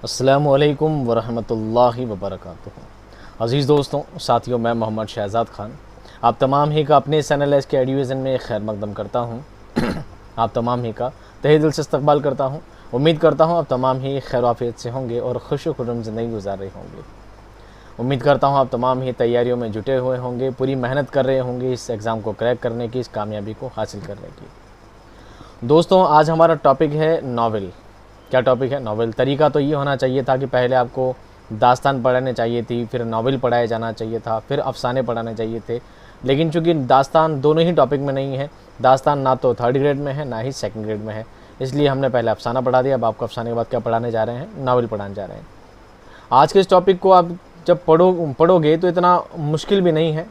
अस्सलामुअलैकुम वरहमतुल्लाहि वबरकातुहू। अज़ीज़ दोस्तों, साथियों, मैं मोहम्मद शहज़ाद ख़ान आप तमाम ही का अपने चैनल एस के एडुविज़न में खैर मकदम करता हूँ। आप तमाम ही का तहे दिल से इस्तक़बाल करता हूँ। उम्मीद करता हूँ आप तमाम ही खैर आफ़ियत से होंगे और खुश व खुर्रम ज़िंदगी गुजार रहे होंगे। उम्मीद करता हूँ आप तमाम ही तैयारियों में जुटे हुए होंगे, पूरी मेहनत कर रहे होंगे इस एग्ज़ाम को क्रैक करने की, इस कामयाबी को हासिल करने की। दोस्तों, आज हमारा टॉपिक है नावल। क्या टॉपिक है? नावल। तरीका तो ये होना चाहिए था कि पहले आपको दास्तान पढ़ाने चाहिए थी, फिर नावल पढ़ाया जाना चाहिए था, फिर अफ़साने पढ़ाने चाहिए थे। लेकिन चूँकि दास्तान दोनों ही टॉपिक में नहीं है, दास्तान ना तो 3rd ग्रेड में है ना ही 2nd ग्रेड में है, इसलिए हमने पहले अफ़साना पढ़ा दिया। अब आपको अफ़साने के बाद क्या पढ़ाने जा रहे हैं? नावल पढ़ाने जा रहे हैं। आज के इस टॉपिक को आप जब पढ़ोगे तो इतना मुश्किल भी नहीं है,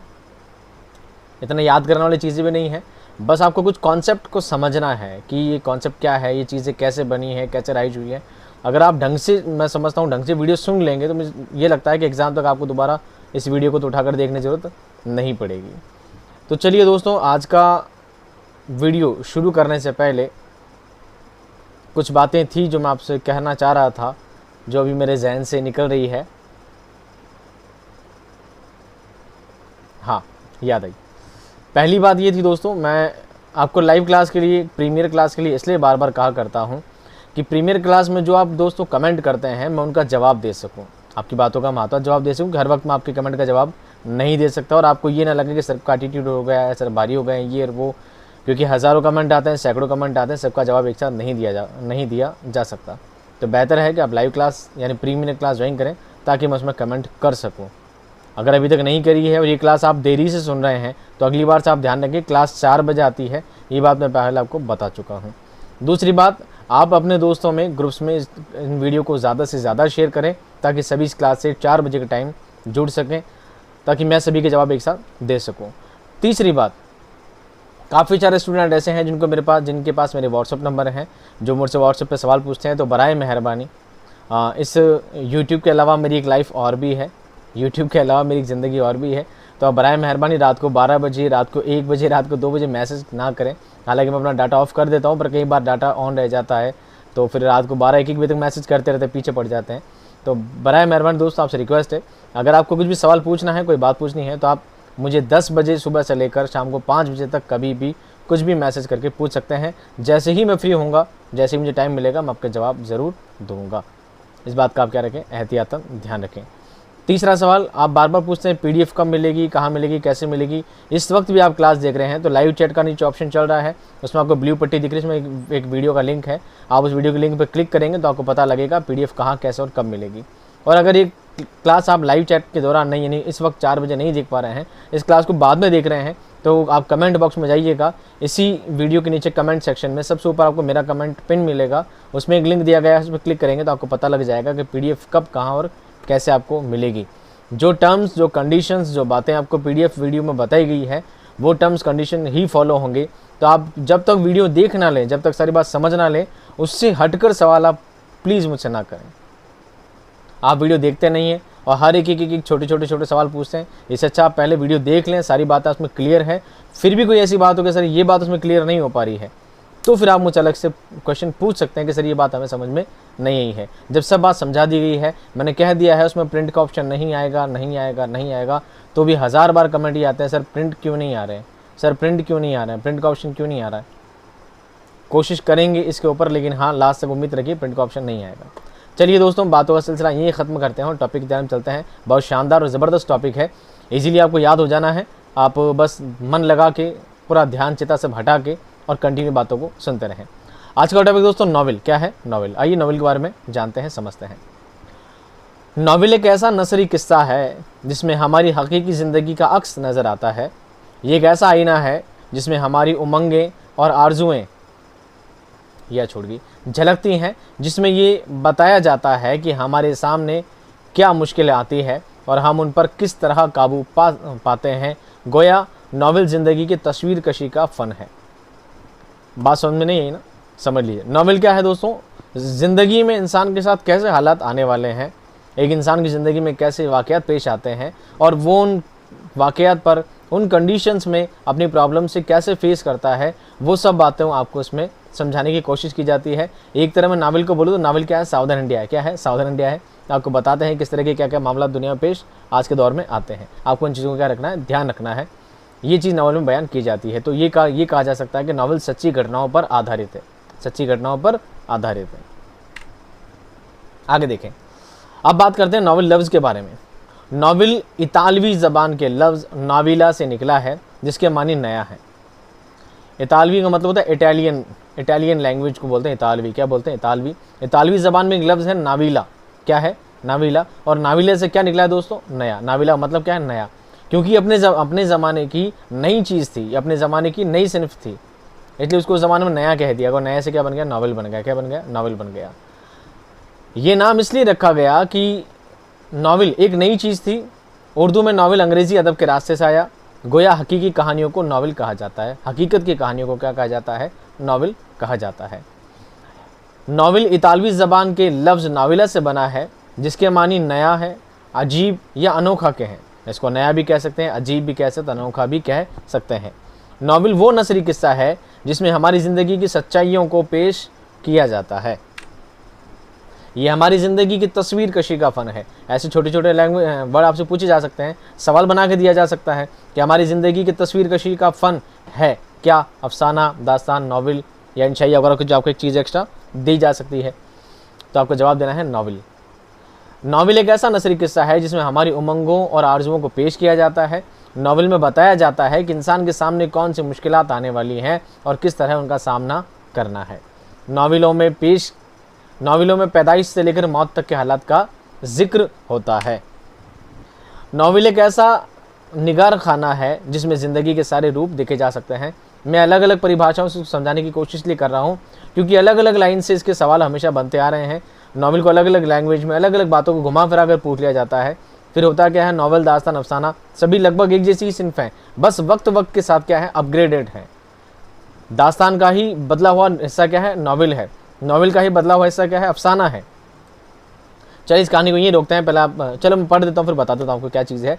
इतना याद करने वाली चीज़ें भी नहीं है। बस आपको कुछ कॉन्सेप्ट को समझना है कि ये कॉन्सेप्ट क्या है, ये चीज़ें कैसे बनी है, कैसे राइज हुई है। अगर आप ढंग से, मैं समझता हूँ, ढंग से वीडियो सुन लेंगे तो मुझे ये लगता है कि एग्ज़ाम तक आपको दोबारा इस वीडियो को तो उठाकर देखने की ज़रूरत नहीं पड़ेगी। तो चलिए दोस्तों, आज का वीडियो शुरू करने से पहले कुछ बातें थी जो मैं आपसे कहना चाह रहा था, जो अभी मेरे जहन से निकल रही है। हाँ, याद आई। पहली बात ये थी दोस्तों, मैं आपको लाइव क्लास के लिए, प्रीमियर क्लास के लिए इसलिए बार बार कहा करता हूँ कि प्रीमियर क्लास में जो आप दोस्तों कमेंट करते हैं, मैं उनका जवाब दे सकूँ, आपकी बातों का महत्व जवाब दे सकूँ। कि हर वक्त मैं आपके कमेंट का जवाब नहीं दे सकता और आपको ये ना लगे कि सर का एटीट्यूड हो गया है, सर भारी हो गए हैं, ये और वो, क्योंकि हज़ारों कमेंट आते हैं, सैकड़ों कमेंट आते हैं, सबका जवाब एक साथ नहीं दिया जा सकता। तो बेहतर है कि आप लाइव क्लास यानी प्रीमियर क्लास ज्वाइन करें ताकि मैं उसमें कमेंट कर सकूँ। अगर अभी तक नहीं करी है और ये क्लास आप देरी से सुन रहे हैं तो अगली बार से आप ध्यान रखें, क्लास 4 बजे आती है, ये बात मैं पहले आपको बता चुका हूँ। दूसरी बात, आप अपने दोस्तों में, ग्रुप्स में इन वीडियो को ज़्यादा से ज़्यादा शेयर करें ताकि सभी इस क्लास से 4 बजे के टाइम जुड़ सकें, ताकि मैं सभी के जवाब एक साथ दे सकूँ। तीसरी बात, काफ़ी सारे स्टूडेंट ऐसे हैं जिनके पास मेरे व्हाट्सअप नंबर हैं, जो मुझसे व्हाट्सअप पर सवाल पूछते हैं। तो बराए मेहरबानी, इस यूट्यूब के अलावा मेरी एक लाइफ और भी है, यूट्यूब के अलावा मेरी ज़िंदगी और भी है। तो आप बराए मेहरबानी रात को 12 बजे, रात को 1 बजे, रात को 2 बजे मैसेज ना करें। हालांकि मैं अपना डाटा ऑफ कर देता हूँ, पर कई बार डाटा ऑन रह जाता है तो फिर रात को 12-1 बजे तक मैसेज करते रहते, पीछे पड़ जाते हैं। तो बराए मेहरबानी दोस्तों, आपसे रिक्वेस्ट है, अगर आपको कुछ भी सवाल पूछना है, कोई बात पूछनी है, तो आप मुझे 10 बजे सुबह से लेकर शाम को 5 बजे तक कभी भी कुछ भी मैसेज करके पूछ सकते हैं। जैसे ही मैं फ्री होऊंगा, जैसे ही मुझे टाइम मिलेगा, मैं आपका जवाब ज़रूर दूँगा। इस बात का आप क्या रखें, एहतियातन ध्यान रखें। तीसरा सवाल, आप बार बार पूछते हैं पीडीएफ कब मिलेगी, कहाँ मिलेगी, कैसे मिलेगी। इस वक्त भी आप क्लास देख रहे हैं तो लाइव चैट का नीचे ऑप्शन चल रहा है, उसमें आपको ब्लू पट्टी दिख रही है, इसमें एक वीडियो का लिंक है। आप उस वीडियो के लिंक पर क्लिक करेंगे तो आपको पता लगेगा पीडीएफ कहाँ, कैसे और कब मिलेगी। और अगर ये क्लास आप लाइव चैट के दौरान नहीं, यानी इस वक्त 4 बजे नहीं देख पा रहे हैं, इस क्लास को बाद में देख रहे हैं, तो आप कमेंट बॉक्स में जाइएगा। इसी वीडियो के नीचे कमेंट सेक्शन में सबसे ऊपर आपको मेरा कमेंट पिन मिलेगा, उसमें एक लिंक दिया गया है, उस पर क्लिक करेंगे तो आपको पता लग जाएगा कि पीडीएफ कब, कहाँ और कैसे आपको मिलेगी। जो टर्म्स, जो कंडीशंस, जो बातें आपको पीडीएफ वीडियो में बताई गई है, वो टर्म्स कंडीशन ही फॉलो होंगे। तो आप जब तक वीडियो देख ना लें, जब तक सारी बात समझ ना लें, उससे हटकर सवाल आप प्लीज़ मुझसे ना करें। आप वीडियो देखते नहीं हैं और हर एक छोटे सवाल पूछते हैं। इससे अच्छा आप पहले वीडियो देख लें, सारी बातें उसमें क्लियर है। फिर भी कोई ऐसी बात हो कि सर ये बात उसमें क्लियर नहीं हो पा रही है, तो फिर आप मुझे अलग से क्वेश्चन पूछ सकते हैं कि सर ये बात हमें समझ में नहीं आई है। जब सब बात समझा दी गई है, मैंने कह दिया है उसमें प्रिंट का ऑप्शन नहीं आएगा, तो भी 1000 बार कमेंट ही आते हैं, सर प्रिंट क्यों नहीं आ रहे हैं, सर प्रिंट क्यों नहीं आ रहे हैं, प्रिंट का ऑप्शन क्यों नहीं आ रहा है। कोशिश करेंगे इसके ऊपर, लेकिन हाँ, लास्ट तक उम्मीद रखिए प्रिंट का ऑप्शन नहीं आएगा। चलिए दोस्तों, बातों का सिलसिला यही ख़त्म करते हैं और टॉपिक की तरफ चलते हैं। बहुत शानदार और ज़बरदस्त टॉपिक है, इजीली आपको याद हो जाना है। आप बस मन लगा के, पूरा ध्यान चिता से हटा के और कंटिन्यू बातों को सुनते रहें। आज का टॉपिक दोस्तों नावल। क्या है नावल? आइए नावल के बारे में जानते हैं, समझते हैं। नावल एक ऐसा नसरी किस्सा है जिसमें हमारी हकीकी ज़िंदगी का अक्स नज़र आता है। ये एक ऐसा आईना है जिसमें हमारी उमंगें और आरजुएँ या छोड़ गई झलकती हैं, जिसमें ये बताया जाता है कि हमारे सामने क्या मुश्किलें आती है और हम उन पर किस तरह काबू पाते हैं। गोया नावल ज़िंदगी की तस्वीर कशी का फ़न है। बात समझ में नहीं आई ना? समझ लीजिए, नावल क्या है दोस्तों? ज़िंदगी में इंसान के साथ कैसे हालात आने वाले हैं, एक इंसान की ज़िंदगी में कैसे वाक़यात पेश आते हैं और वो उन वाक़यात पर, उन कंडीशंस में अपनी प्रॉब्लम से कैसे फेस करता है, वो सब बातें आपको इसमें समझाने की कोशिश की जाती है। एक तरह में नावल को बोलूँ तो नावल क्या है, सावधान इंडिया है। क्या है, सावधान इंडिया है। आपको बताते हैं किस तरह के क्या क्या मामला दुनिया में पेश आज के दौर में आते हैं। आपको इन चीज़ों को क्या रखना है, ध्यान रखना है। ये चीज़ नावल में बयान की जाती है। तो ये कहा जा सकता है कि नावल सच्ची घटनाओं पर आधारित है, सच्ची घटनाओं पर आधारित है। आगे देखें, अब बात करते हैं नावल लफ्ज़ के बारे में। नावल इतालवी ज़बान के लफ्ज़ नाविला से निकला है, जिसके मानी नया है। इतालवी का मतलब होता है इटालियन, इटालियन लैंग्वेज को बोलते हैं इतालवी। क्या बोलते हैं, इतालवी। इतालवी ज़बान में एक लफ्ज़ है नाविला। क्या है, नाविला। और नाविले से क्या निकला है दोस्तों, नया। नाविला मतलब क्या है, नया। क्योंकि अपने ज़माने की नई चीज़ थी, अपने ज़माने की नई सिनफ थी, इसलिए उसको उस ज़माने में नया कह दिया। और नया से क्या बन गया, नावल बन गया। क्या बन गया, नावल बन गया। ये नाम इसलिए रखा गया कि नावल एक नई चीज़ थी। उर्दू में नावल अंग्रेज़ी अदब के रास्ते से आया। गोया हकीकी कहानियों को नावल कहा जाता है। हकीकत की कहानियों को क्या कहा जाता है, नावल कहा जाता है। नावल इतालवी ज़बान के लफ्ज़ नाविला से बना है, जिसके मानी नया है, अजीब या अनोखा के हैं। इसको नया भी कह सकते हैं, अजीब भी कह सकते हैं, अनोखा भी कह सकते हैं। नावल वो नसरी किस्सा है जिसमें हमारी ज़िंदगी की सच्चाइयों को पेश किया जाता है। ये हमारी ज़िंदगी की तस्वीर कशी का फ़न है। ऐसे छोटे छोटे लैंग्वेज वर्ड आपसे पूछे जा सकते हैं, सवाल बना के दिया जा सकता है कि हमारी ज़िंदगी की तस्वीर कशी का फ़न है क्या, अफसाना, दास्तान, नावल या इंशाइया वगैरह कुछ आपको एक चीज़ एक्स्ट्रा दी जा सकती है, तो आपको जवाब देना है नावल। नावल एक ऐसा नसरी किस्सा है जिसमें हमारी उमंगों और आरजुओं को पेश किया जाता है। नावल में बताया जाता है कि इंसान के सामने कौन सी मुश्किलात आने वाली हैं और किस तरह उनका सामना करना है। नावलों में पैदाइश से लेकर मौत तक के हालात का जिक्र होता है। नावल एक ऐसा निगार खाना है जिसमें ज़िंदगी के सारे रूप देखे जा सकते हैं। मैं अलग अलग परिभाषाओं से समझाने की कोशिश इसलिए कर रहा हूँ क्योंकि अलग अलग लाइन से इसके सवाल हमेशा बनते आ रहे हैं। नावल को अलग अलग लैंग्वेज में अलग अलग बातों को घुमा फिरा कर पूछ लिया जाता है। फिर होता क्या है, नावल, दास्तान, अफसाना सभी लगभग एक जैसी ही सिन्फ हैं, बस वक्त के साथ क्या है, अपग्रेडेड है। दास्तान का ही बदला हुआ हिस्सा क्या है, नावल है। नावल का ही बदला हुआ हिस्सा क्या है, अफसाना है। चलिए इस कहानी को यहीं रोकते हैं। पहले आप चलो मैं पढ़ देता हूँ, फिर बता देता हूँ आपको क्या चीज़ है।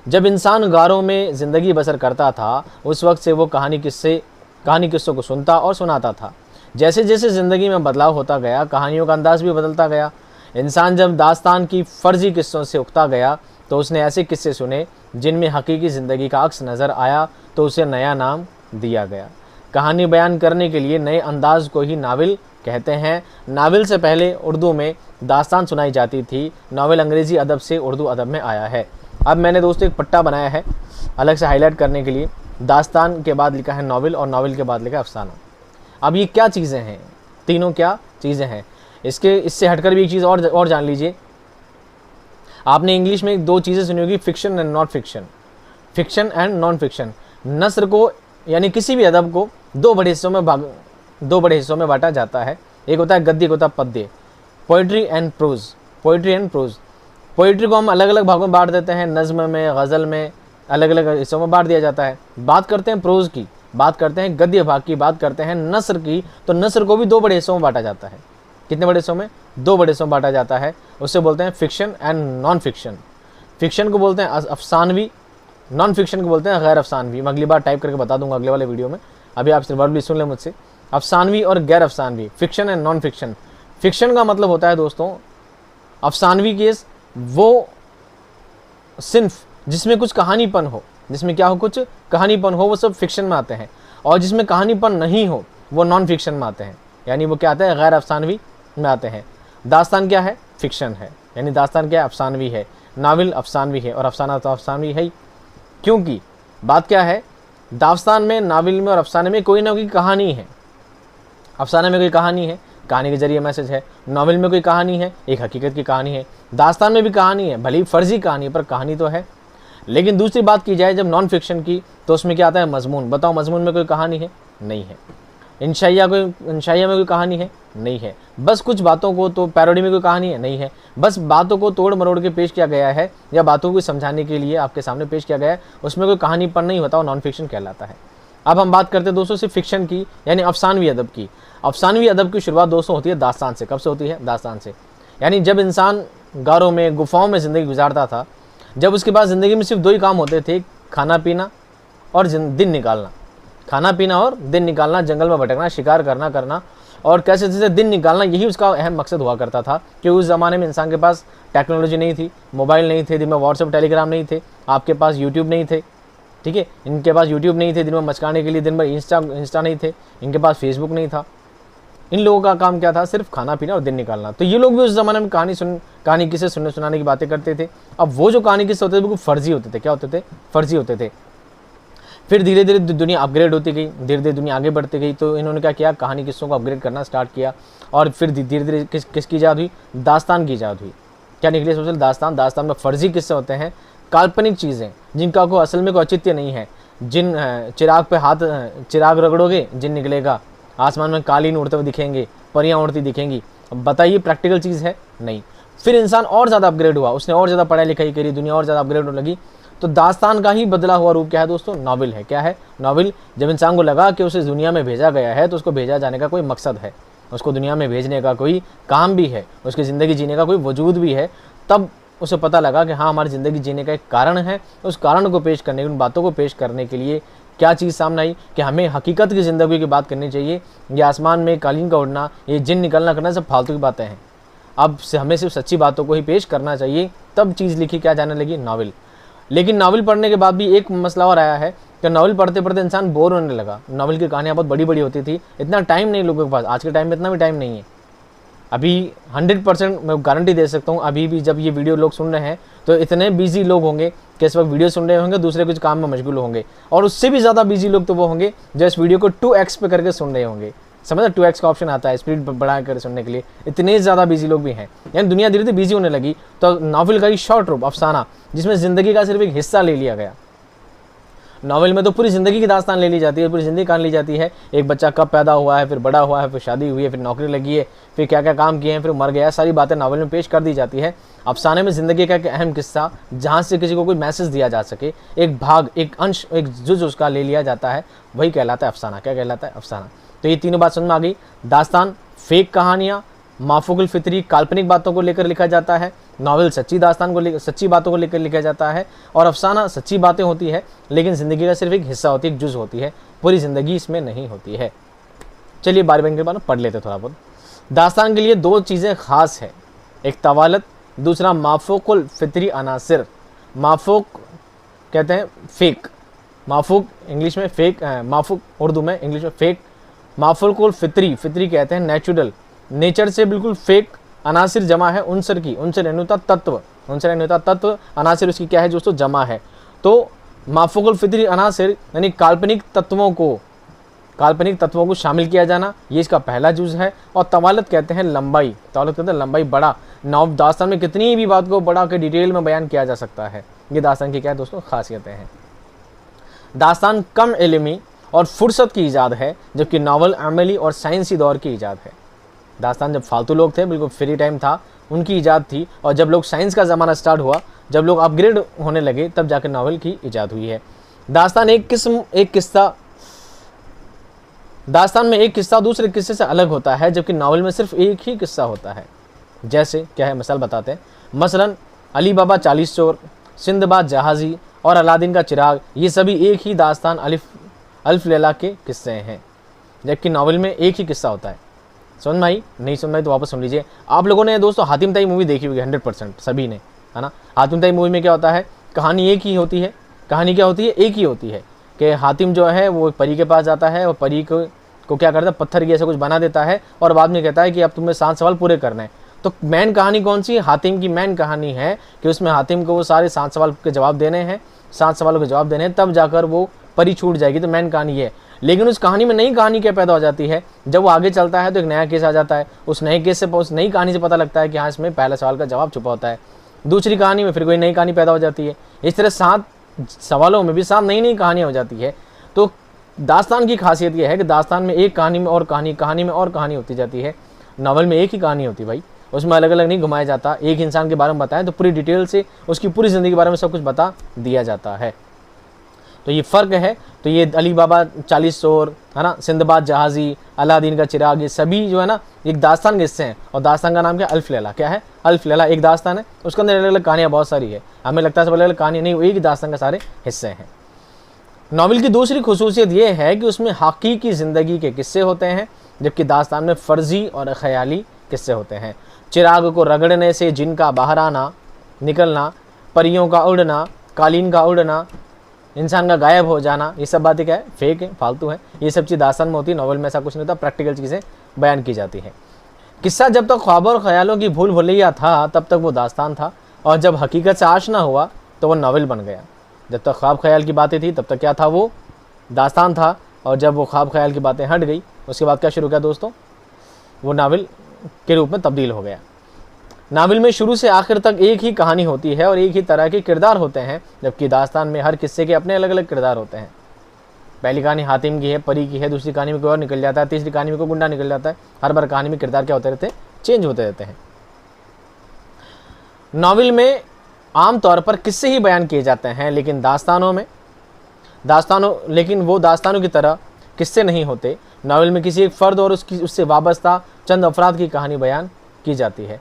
जब इंसान गारों में ज़िंदगी बसर करता था, उस वक्त से वो कहानी किस्सों को सुनता और सुनाता था। जैसे जैसे ज़िंदगी में बदलाव होता गया, कहानियों का अंदाज़ भी बदलता गया। इंसान जब दास्तान की फ़र्जी किस्सों से उकता गया तो उसने ऐसे किस्से सुने जिनमें हकीकी ज़िंदगी का अक्स नज़र आया, तो उसे नया नाम दिया गया। कहानी बयान करने के लिए नए अंदाज को ही नावल कहते हैं। नावल से पहले उर्दू में दास्तान सुनाई जाती थी। नावल अंग्रेज़ी अदब से उर्दू अदब में आया है। अब मैंने दोस्तों एक पट्टा बनाया है अलग से हाईलाइट करने के लिए। दास्तान के बाद लिखा है नावल और नावल के बाद लिखा है अफसाना। अब ये क्या चीज़ें हैं, तीनों क्या चीज़ें हैं, इससे हटकर भी एक चीज़ और जान लीजिए। आपने इंग्लिश में दो चीज़ें सुनी होगी, fiction and non fiction. Fiction and non fiction. नस्र को यानी किसी भी अदब को दो बड़े हिस्सों में बांटा जाता है। एक होता है गद्य, एक होता है पद्य। Poetry and prose. Poetry and prose. Poetry को हम अलग अलग भागों में बांट देते हैं, नज़्म में, गज़ल में, अलग अलग हिस्सों में बांट दिया जाता है। बात करते हैं प्रोज की, बात करते हैं गद्य भाग की, बात करते हैं नस्र की, तो नस्र को भी दो बड़े हिस्सों में बांटा जाता है। कितने बड़े हिस्सों में, दो बड़े हिस्सों में बांटा जाता है। उससे बोलते हैं fiction and non fiction. Fiction को बोलते हैं अफसानवी, नॉन फिक्शन को बोलते हैं गैर अफसानवी। मैं अगली बार टाइप करके बता दूंगा अगले वाले वीडियो में, अभी आप सिर्फ वर्ड भी सुन लें मुझसे। अफसानवी और गैर अफसानवी, fiction and non fiction. Fiction का मतलब होता है दोस्तों अफसानवी केस वो सिर्फ जिसमें कुछ कहानीपन हो, जिसमें क्या हो, कुछ कहानीपन हो, वो सब फिक्शन में आते हैं। और जिसमें कहानीपन नहीं हो वो नॉन फिक्शन में आते हैं, यानी वो क्या आता है, गैर अफसानवी में आते हैं। दास्तान क्या है, फिक्शन है, यानी दास्तान क्या है, अफसानवी है। नावल अफसानवी है और अफसाना तो अफसानवी है ही। क्योंकि बात क्या है, दास्तान में, नावल में और अफसाने में कोई ना कोई कहानी है। अफसाने में कोई कहानी है, कहानी के जरिए मैसेज है। नावल में कोई कहानी है, एक हकीकत की कहानी है। दास्तान में भी कहानी है, भले ही फर्जी कहानी पर कहानी तो है। लेकिन दूसरी बात की जाए जब नॉन फिक्शन की, तो उसमें क्या आता है, मजमून। बताओ मजमून में कोई कहानी है, नहीं है। इंशाइया में कोई कहानी है, नहीं है। बस कुछ बातों को तो पैरोडी में कोई कहानी है, नहीं है। बस बातों को तोड़ मरोड़ के पेश किया गया है या बातों को समझाने के लिए आपके सामने पेश किया गया है, उसमें कोई कहानी पर नहीं होता, वो नॉन फिक्शन कहलाता है। अब हम बात करते हैं दोस्तों सिर्फ फिक्शन की, यानी अफसानवी अदब की। अफसानवी अदब की शुरुआत दोस्तों होती है दास्तान से। कब से होती है, दास्तान से। यानी जब इंसान गारों में, गुफाओं में ज़िंदगी गुजारता था, जब उसके पास ज़िंदगी में सिर्फ दो ही काम होते थे, खाना पीना और दिन निकालना। खाना पीना और दिन निकालना, जंगल में भटकना, शिकार करना और कैसे जैसे दिन निकालना, यही उसका अहम मकसद हुआ करता था। कि उस ज़माने में इंसान के पास टेक्नोलॉजी नहीं थी, मोबाइल नहीं थे, दिन में व्हाट्सएप टेलीग्राम नहीं थे, आपके पास यूट्यूब नहीं थे, ठीक है, इनके पास यूट्यूब नहीं थे दिन में मचकाने के लिए, दिन भर इंस्टा नहीं थे, इनके पास फेसबुक नहीं था। इन लोगों का काम क्या था? सिर्फ खाना पीना और दिन निकालना। तो ये लोग भी उस ज़माने में कहानी किस्से सुनाने की बातें करते थे। अब वो जो कहानी किस्से होते थे बिल्कुल फर्जी होते थे। क्या होते थे? फर्जी होते थे। फिर धीरे धीरे दुनिया अपग्रेड होती गई, धीरे धीरे दुनिया आगे बढ़ती गई, तो इन्होंने क्या किया? कहानी किस्सों को अपग्रेड करना स्टार्ट किया। और फिर धीरे धीरे किसकी ईजाद हुई? दास्तान की ईजाद हुई। क्या निकली सबसे? दास्तान। दास्तान में फर्जी किस्से होते हैं, काल्पनिक चीज़ें जिनका कोई असल में कोई औचित्य नहीं है। जिन चिराग पे हाथ, चिराग रगड़ोगे जिन निकलेगा, आसमान में कालीन उड़ते हुए दिखेंगे, परियां उड़ती दिखेंगी। अब बताइए प्रैक्टिकल चीज़ है? नहीं। फिर इंसान और ज़्यादा अपग्रेड हुआ, उसने और ज़्यादा पढ़ाई लिखाई करी, दुनिया और ज़्यादा अपग्रेड होने लगी। तो दास्तान का ही बदला हुआ रूप क्या है दोस्तों? नॉवेल है। क्या है? नॉवेल। जब इंसान को लगा कि उसे दुनिया में भेजा गया है तो उसको भेजा जाने का कोई मकसद है, उसको दुनिया में भेजने का कोई काम भी है, उसकी ज़िंदगी जीने का कोई वजूद भी है, तब उसे पता लगा कि हाँ, हमारी ज़िंदगी जीने का एक कारण है। उस कारण को पेश करने, उन बातों को पेश करने के लिए क्या चीज़ सामने आई कि हमें हकीकत की ज़िंदगी की बात करनी चाहिए। ये आसमान में कालीन का उड़ना, ये जिन निकलना करना सब फालतू की बातें हैं। अब से हमें सिर्फ सच्ची बातों को ही पेश करना चाहिए। तब चीज़ लिखी क्या जाने लगी? नावल। लेकिन नावल पढ़ने के बाद भी एक मसला और आया है कि नावल पढ़ते पढ़ते इंसान बोर होने लगा। नावल की कहानियाँ बहुत बड़ी बड़ी होती थी, इतना टाइम नहीं लोगों के पास। आज के टाइम में इतना भी टाइम नहीं है। अभी 100% मैं गारंटी दे सकता हूँ, अभी भी जब ये वीडियो लोग सुन रहे हैं तो इतने बिजी लोग होंगे कि इस वक्त वीडियो सुन रहे होंगे, दूसरे कुछ काम में मशगूल होंगे। और उससे भी ज़्यादा बिजी लोग तो वो होंगे जो इस वीडियो को 2x पे करके सुन रहे होंगे। समझ, 2x का ऑप्शन आता है स्पीड बढ़ा कर सुनने के लिए। इतने ज़्यादा बिजी लोग भी हैं, यानी दुनिया धीरे धीरे बिजी होने लगी। तो नावल का ही शॉर्ट रूप अफसाना, जिसमें ज़िंदगी का सिर्फ एक हिस्सा ले लिया गया। नावल में तो पूरी ज़िंदगी की दास्तान ले ली जाती है, पूरी ज़िंदगी कहान ली जाती है। एक बच्चा कब पैदा हुआ है, फिर बड़ा हुआ है, फिर शादी हुई है, फिर नौकरी लगी है, फिर क्या क्या काम किए हैं, फिर मर गया, सारी बातें नावल में पेश कर दी जाती है। अफसाने में ज़िंदगी का एक अहम किस्सा, जहाँ से किसी को कोई मैसेज दिया जा सके, एक भाग, एक अंश, एक जुज़ उसका ले लिया जाता है, वही कहलाता है अफसाना। क्या कहलाता है? अफसाना। तो ये तीनों बात समझ में आ गई। दास्तान फेक कहानियाँ, माफूकुल फितरी काल्पनिक बातों को लेकर लिखा जाता है। नावल सच्ची दास्तान को सच्ची बातों को लेकर लिखा जाता है। और अफसाना सच्ची बातें होती है, लेकिन ज़िंदगी का सिर्फ एक हिस्सा होती है, एक जुज़ होती है, पूरी ज़िंदगी इसमें नहीं होती है। चलिए बारी बारी के बाद पढ़ लेते थोड़ा बहुत। दास्तान के लिए दो चीज़ें ख़ास है, एक तवालत, दूसरा माफूकुल फितरी अनासिर। माफूक कहते हैं फेक, माफूक इंग्लिश में फेक, माफूक उर्दू में, इंग्लिश में फेक। माफूकुल फितरी, फितरी कहते हैं नेचुरल, नेचर से बिल्कुल फेक। अनासिर जमा है उनसर की, उनसर यानी होता तत्व, उनसर यानी होता तत्व, अनासिर उसकी क्या है दोस्तों? जमा है। तो माफूकुल फितरी अनासिर यानी काल्पनिक तत्वों को शामिल किया जाना, ये इसका पहला जुज़ है। और तवालत कहते हैं लंबाई, तवालत कहते हैं लंबाई, बड़ा। नाव दास्तान में कितनी भी बात को बड़ा के डिटेल में बयान किया जा सकता है। ये दास्तान की क्या है दोस्तों? खासियतें हैं। दास्तान कम इल्मी और फुर्सत की ईजाद है, जबकि नावल अमली और साइंसी दौर की ईजाद है। दास्तान जब फालतू लोग थे, बिल्कुल फ्री टाइम था, उनकी ईजाद थी। और जब लोग साइंस का ज़माना स्टार्ट हुआ, जब लोग अपग्रेड होने लगे, तब जाकर नावल की ईजाद हुई है। दास्तान दास्तान में एक किस्सा दूसरे किस्से से अलग होता है, जबकि नावल में सिर्फ एक ही किस्सा होता है। जैसे क्या है, मिसाल बताते हैं। मसलन अली बाबा 40 चोर, सिंदबाद जहाज़ी और अलादीन का चिराग, ये सभी एक ही दास्तान अल्फ लैला के किस्से हैं, जबकि नावल में एक ही किस्सा होता है। समझ में आई? नहीं समझ में आई तो वापस सुन लीजिए। आप लोगों ने दोस्तों हातिम ताई मूवी देखी होगी 100%, सभी ने, है ना। हातिम ताई मूवी में क्या होता है? कहानी एक ही होती है। कहानी क्या होती है? एक ही होती है कि हातिम जो है वो परी के पास जाता है और परी को क्या करता है? पत्थर की ऐसा कुछ बना देता है और बाद में कहता है कि अब तुम्हें 7 सवाल पूरे करने हैं। तो मेन कहानी कौन सी है? हातिम की मेन कहानी है कि उसमें हातिम को वो सारे 7 सवाल के जवाब देने हैं, 7 सवालों के जवाब देने हैं, तब जाकर वो परी छूट जाएगी। तो मेन कहानी है। लेकिन उस कहानी में नई कहानी क्या पैदा हो जाती है? जब वो आगे चलता है तो एक नया केस आ जाता है। उस नए केस से, उस नई कहानी से पता लगता है कि हाँ, इसमें पहले सवाल का जवाब छुपा होता है। दूसरी कहानी में फिर कोई नई कहानी पैदा हो जाती है। इस तरह 7 सवालों में भी 7 नई नई कहानियाँ हो जाती है। तो दास्तान की खासियत यह है कि दास्तान में एक कहानी में और कहानी में और कहानी होती जाती है। नावल में एक ही कहानी होती है भाई, उसमें अलग अलग नहीं घुमाया जाता। एक इंसान के बारे में बताएं तो पूरी डिटेल से उसकी पूरी ज़िंदगी के बारे में सब कुछ बता दिया जाता है। तो ये फ़र्क है। तो ये अली बाबा 40 चोर, है ना, सिंदबाद जहाज़ी, अलादीन का चिराग, ये सभी जो है ना एक दास्तान के हिस्से हैं। और दास्तान का नाम क्या है? अल्फ लैला। क्या है? अल्फ लैला एक दास्तान है, उसके अंदर अलग अलग कहानियाँ बहुत सारी है। हमें लगता है सब अलग अलग कहानी नहीं, वो एक ही दास्तान के सारे हिस्से हैं। नावल की दूसरी खुसूसियत ये है कि उसमें हकीकी ज़िंदगी के किस्से होते हैं, जबकि दास्तान में फ़र्ज़ी और ख़याली किस्से होते हैं। चिराग को रगड़ने से जिन का बाहर आना निकलना, परियों का उड़ना, कालीन का उड़ना, इंसान का गायब हो जाना, ये सब बातें क्या है, फेक है, फालतू है। ये सब चीज़ दास्तान में होती है, नावल में ऐसा कुछ नहीं होता, प्रैक्टिकल चीज़ें बयान की जाती है। किस्सा जब तक ख्वाबों और ख्यालों की भूल भुलैया था तब तक वो दास्तान था, और जब हकीकत से आशना हुआ तो वो नावल बन गया। जब तक ख्वाब ख्याल की बातें थी तब तक क्या था, वो दास्तान था, और जब वो ख्वाब ख्याल की बातें हट गई उसके बाद क्या शुरू किया दोस्तों, वो नावल के रूप में तब्दील हो गया। नावल में शुरू से आखिर तक एक ही कहानी होती है और एक ही तरह के किरदार होते हैं, जबकि दास्तान में हर किस्से के अपने अलग अलग किरदार होते हैं। पहली कहानी हातिम की है, परी की है, दूसरी कहानी में कोई और निकल जाता है, तीसरी कहानी में कोई गुंडा निकल जाता है। हर बार कहानी में किरदार क्या होते रहते हैं, चेंज होते रहते हैं। नावल में आम तौर पर किस्से ही बयान किए जाते हैं, लेकिन वो दास्तानों की तरह किस्से नहीं होते। नावल में किसी एक फ़र्द और उससे वाबस्ता चंद अफराद की कहानी बयान की जाती है।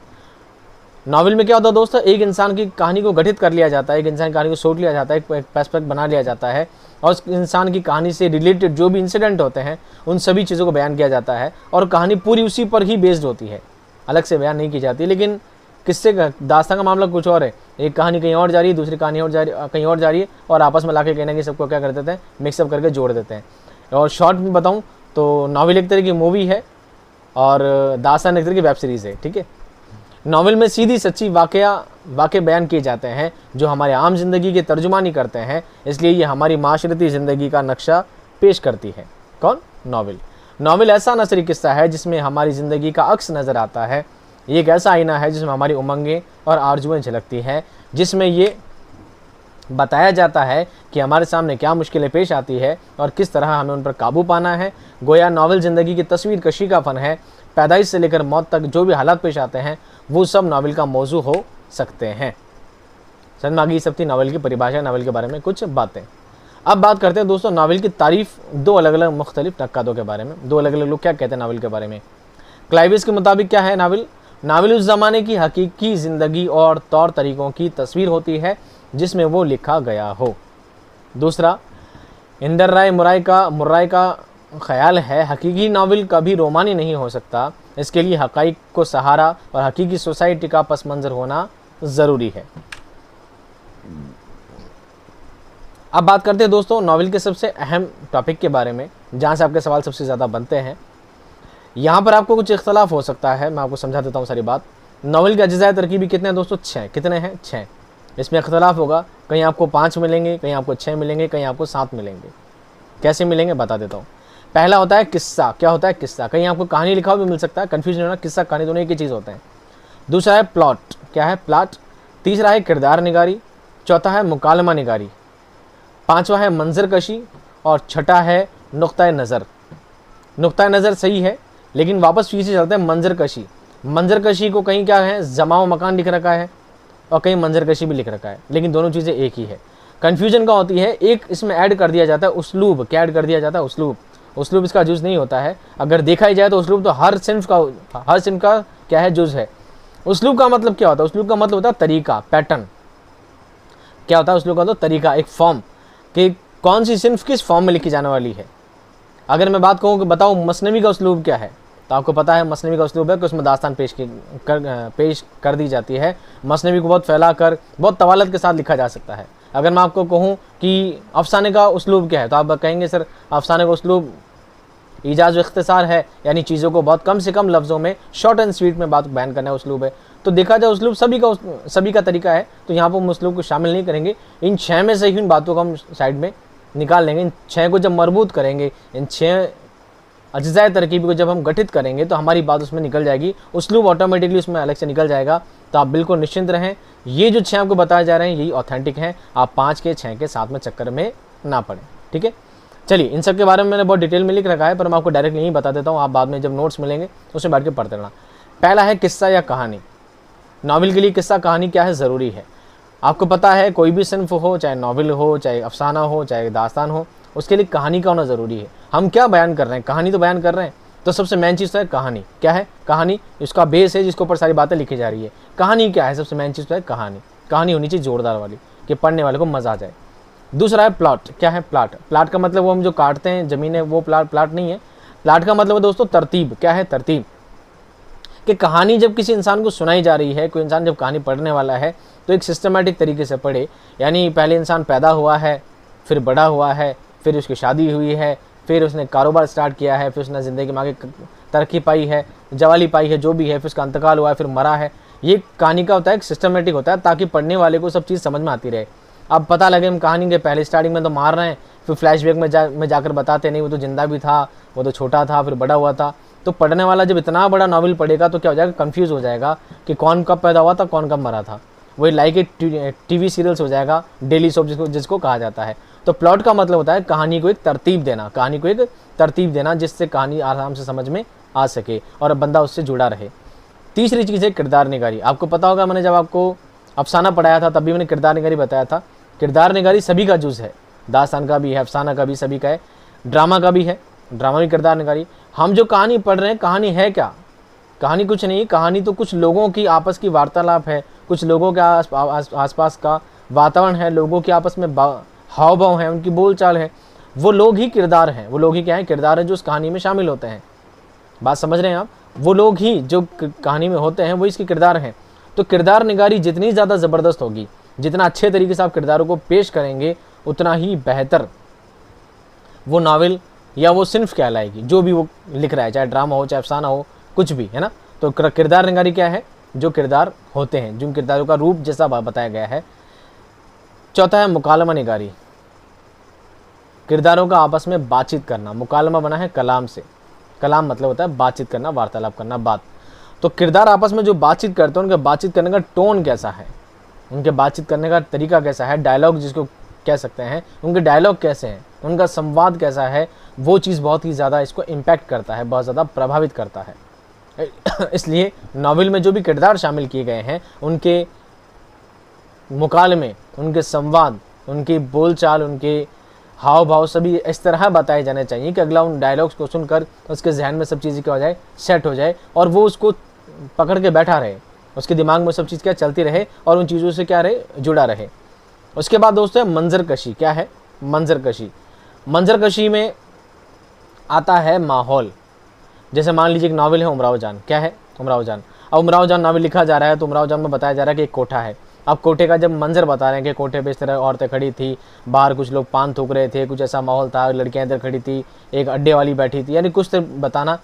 नावल में क्या होता है दोस्तों, एक इंसान की कहानी को गठित कर लिया जाता है, एक इंसान की कहानी को सोच लिया जाता है, एक पर्सपेक्ट बना लिया जाता है, और उस इंसान की कहानी से रिलेटेड जो भी इंसिडेंट होते हैं उन सभी चीज़ों को बयान किया जाता है, और कहानी पूरी उसी पर ही बेस्ड होती है, अलग से बयान नहीं की जाती। लेकिन किस्से का दास्तान का मामला कुछ और है, एक कहानी कहीं और जा रही है, दूसरी कहानी कहीं और जा रही है, और आपस में लाके कहना कि सबको क्या कर देते हैं, मिक्सअप करके जोड़ देते हैं। और शॉर्ट में बताऊँ तो नावल एक तरह की मूवी है और दास्तान एक तरह की वेब सीरीज़ है, ठीक है। नावल में सीधी सच्ची वाक़े बयान किए जाते हैं जो हमारे आम ज़िंदगी की तर्जुमानी करते हैं, इसलिए ये हमारी माशरती ज़िंदगी का नक्शा पेश करती है। कौन? नावल ऐसा नसरी किस्सा है जिसमें हमारी ज़िंदगी का अक्स नज़र आता है। ये एक ऐसा आईना है जिसमें हमारी उमंगें और आरजुएं झलकती हैं, जिसमें ये बताया जाता है कि हमारे सामने क्या मुश्किलें पेश आती है और किस तरह हमें उन पर काबू पाना है। गोया नावल ज़िंदगी की तस्वीर कशी का फ़न है। पैदाइश से लेकर मौत तक जो भी हालात पेश आते हैं वो सब नावल का मौजू हो सकते हैं। समझ में आ गई? सब थी नावल की परिभाषा, नावल के बारे में कुछ बातें। अब बात करते हैं दोस्तों नावल की तारीफ़ दो अलग अलग मुख्तलिफ नक्कादों के बारे में। दो अलग अलग लोग क्या कहते हैं नावल के बारे में। क्लाइविस के मुताबिक क्या है नावल उस ज़माने की हकीकी ज़िंदगी और तौर तरीक़ों की तस्वीर होती है जिसमें वो लिखा गया हो। दूसरा, इंदर राय मुर्राय का ख्याल है हकीकी नावल कभी रोमानी नहीं हो सकता, इसके लिए हक़ाइक़ को सहारा और हकीकी सोसाइटी का पस मंज़र होना ज़रूरी है। अब बात करते हैं दोस्तों नावल के सबसे अहम टॉपिक के बारे में, जहाँ से आपके सवाल सबसे ज़्यादा बनते हैं। यहाँ पर आपको कुछ इख्तलाफ हो सकता है, मैं आपको समझा देता हूँ सारी बात। नावल के अज्ज़ाए तरकीबी कितने हैं दोस्तों? 6। कितने हैं? 6। इसमें इख्तलाफ होगा, कहीं आपको 5 मिलेंगे, कहीं आपको 6 मिलेंगे, कहीं आपको 7 मिलेंगे। कैसे मिलेंगे बता देता हूँ। पहला होता है किस्सा। क्या होता है किस्सा? कहीं आपको कहानी लिखा हुआ भी मिल सकता है, कन्फ्यूजन नहीं होना, किस्सा कहानी दोनों एक ही चीज़ होते हैं। दूसरा है प्लॉट। क्या है? प्लॉट। तीसरा है किरदार निगारी। चौथा है मुकालमा निगारी। पाँचवा है मंजर कशी, और छठा है नुक्ता नज़र। नुक्ता नज़र सही है, लेकिन वापस पीछे चलते हैं मंजर कशी। मंजर कशी को कहीं क्या है, जमाओ मकान लिख रखा है और कहीं मंजर कशी भी लिख रखा है, लेकिन दोनों चीज़ें एक ही है। कन्फ्यूजन का होती है, एक इसमें ऐड कर दिया जाता है उस्लूब। क्या ऐड कर दिया जाता है? उस्लूब इसका जुज़ नहीं होता है। अगर देखा ही जाए तो उस्लूब तो हर सिन्फ का क्या है, जुज़ है। उस्लूब का मतलब क्या होता है? उस्लूब का मतलब होता है तरीका, पैटर्न। क्या होता है उस्लूब का? तो तरीका, एक फॉर्म, कि कौन सी सिन्फ किस फॉर्म में लिखी जाने वाली है। अगर मैं बात कहूँ कि बताओ मसनवी का उस्लूब क्या है, तो आपको पता है मसनवी का उस्लूब है कि उसमें दास्तान पेश कर दी जाती है। मसनवी को बहुत फैला कर, बहुत तवालत के साथ लिखा जा सकता है। अगर मैं आपको कहूँ कि अफसाने का उस्लूब क्या है, तो आप कहेंगे सर अफसाने का उस्लूब इजाज़ व इख्तिसार है, यानी चीज़ों को बहुत कम से कम लफ्ज़ों में शॉर्ट एंड स्वीट में बात बयान करना उस्लूब है। तो देखा जाए उस्लूब सभी का तरीका है, तो यहाँ पर हम उस्लूब को शामिल नहीं करेंगे। इन 6 में से ही इन बातों को हम साइड में निकाल लेंगे। इन 6 को जब मरबूत करेंगे, इन 6 अज्ज़ाए तरकीब को जब हम गठित करेंगे तो हमारी बात उसमें निकल जाएगी, उस्लूब ऑटोमेटिकली उसमें अलग से निकल जाएगा। तो आप बिल्कुल निश्चिंत रहें, ये जो 6 आपको बताए जा रहे हैं यही ऑथेंटिक हैं। आप 5 के 6 के 7 में चक्कर में ना पड़ें, ठीक है। चलिए, इन सब के बारे में मैंने बहुत डिटेल में लिख रखा है, पर मैं आपको डायरेक्ट नहीं बता देता हूँ, आप बाद में जब नोट्स मिलेंगे उसमें बैठ के पढ़ते रहना। पहला है किस्सा या कहानी। नावल के लिए किस्सा कहानी क्या है, ज़रूरी है। आपको पता है कोई भी सिन्फ हो, चाहे नावल हो, चाहे अफसाना हो, चाहे दास्तान हो, उसके लिए कहानी का होना ज़रूरी है। हम क्या बयान कर रहे हैं? कहानी तो बयान कर रहे हैं, तो सबसे मेन चीज़ तो है कहानी। क्या है? कहानी इसका बेस है जिसके ऊपर सारी बातें लिखी जा रही है। कहानी क्या है? सबसे मेन चीज़ तो है कहानी। कहानी होनी चाहिए ज़ोरदार वाली, कि पढ़ने वाले को मज़ा आ जाए। दूसरा है प्लॉट। क्या है प्लॉट? प्लॉट का मतलब वो हम जो काटते हैं ज़मीन है वो प्लॉट नहीं है। प्लॉट का मतलब है दोस्तों तरतीब। क्या है? तरतीब। कि कहानी जब किसी इंसान को सुनाई जा रही है, कोई इंसान जब कहानी पढ़ने वाला है तो एक सिस्टमेटिक तरीके से पढ़े। यानी पहले इंसान पैदा हुआ है, फिर बड़ा हुआ है, फिर उसकी शादी हुई है, फिर उसने कारोबार स्टार्ट किया है, फिर उसने ज़िंदगी में आगे तरक्की पाई है, जवाली पाई है, जो भी है, फिर उसका अंतकाल हुआ है, फिर मरा है। ये कहानी का होता है, एक सिस्टमेटिक होता है, ताकि पढ़ने वाले को सब चीज़ समझ में आती रहे। अब पता लगे हम कहानी के पहले स्टार्टिंग में तो मार रहे हैं, फिर फ्लैशबैक में जाकर बताते नहीं वो तो जिंदा भी था, वो तो छोटा था, फिर बड़ा हुआ था। तो पढ़ने वाला जब इतना बड़ा नॉवल पढ़ेगा तो क्या हो जाएगा? कंफ्यूज हो जाएगा कि कौन कब पैदा हुआ था, कौन कब मरा था। वही लाइक एक टीवी सीरियल्स हो जाएगा, डेली सोप जिसको कहा जाता है। तो प्लॉट का मतलब होता है कहानी को एक तरतीब देना, कहानी को एक तरतीब देना जिससे कहानी आराम से समझ में आ सके और बंदा उससे जुड़ा रहे। तीसरी चीज़ है किरदार निगारी। आपको पता होगा, मैंने जब आपको अफसाना पढ़ाया था तब भी मैंने किरदार निगारी बताया था। किरदार निगारी सभी का जुज़ है, दास्तान का भी है, अफसाना का भी, सभी का है, ड्रामा का भी है, ड्रामा भी किरदार निगारी। हम जो कहानी पढ़ रहे हैं, कहानी है क्या? कहानी कुछ नहीं, कहानी तो कुछ लोगों की आपस की वार्तालाप है, कुछ लोगों के आसपास का वातावरण है, लोगों के आपस में हाव भाव है, उनकी बोलचाल है। वो लोग ही किरदार हैं, वो लोग ही क्या है? किरदार है जो उस कहानी में शामिल होते हैं। बात समझ रहे हैं आप? वो लोग ही जो कहानी में होते हैं वो इसके किरदार हैं। तो किरदार निगारी जितनी ज़्यादा ज़बरदस्त होगी, जितना अच्छे तरीके से आप किरदारों को पेश करेंगे, उतना ही बेहतर वो नावल या वो सिन्फ कहलाएगी जो भी वो लिख रहा है, चाहे ड्रामा हो, चाहे अफसाना हो, कुछ भी, है ना। तो किरदार निगारी क्या है? जो किरदार होते हैं, जिन किरदारों का रूप जैसा बताया गया है। चौथा है मुकालमा निगारी। किरदारों का आपस में बातचीत करना। मुकालमा बना है कलाम से। कलाम मतलब होता है बातचीत करना, वार्तालाप करना, बात। तो किरदार आपस में जो बातचीत करते हैं, उनके बातचीत करने का टोन कैसा है, उनके बातचीत करने का तरीका कैसा है, डायलॉग जिसको कह सकते हैं, उनके डायलॉग कैसे हैं, उनका संवाद कैसा है, वो चीज़ बहुत ही ज़्यादा इसको इम्पैक्ट करता है, बहुत ज़्यादा प्रभावित करता है। इसलिए नावल में जो भी किरदार शामिल किए गए हैं, उनके मुकालमे, उनके संवाद, उनकी बोलचाल, उनके हाव भाव सभी इस तरह बताए जाने चाहिए कि अगला उन डायलॉग्स को सुनकर उसके जहन में सब चीज़ें क्या हो जाए? सेट हो जाए, और वो उसको पकड़ के बैठा रहे, उसके दिमाग में सब चीज़ क्या चलती रहे और उन चीज़ों से क्या रहे? जुड़ा रहे। उसके बाद दोस्तों है मंजर कशी। क्या है? मंजर कशी। मंजर कशी में आता है माहौल। जैसे मान लीजिए एक नावल है उमराव जान। क्या है? उमराव जान। अब उमराव जान नावल लिखा जा रहा है तो उमराव जान में बताया जा रहा है कि एक कोठा है। अब कोठे का जब मंजर बता रहे हैं कि कोठे पे इस तरह औरतें खड़ी थी, बाहर कुछ लोग पान थूक रहे थे, कुछ ऐसा माहौल था, लड़कियां इधर खड़ी थी, एक अड्डे वाली बैठी थी, यानी कुछ तो बताना,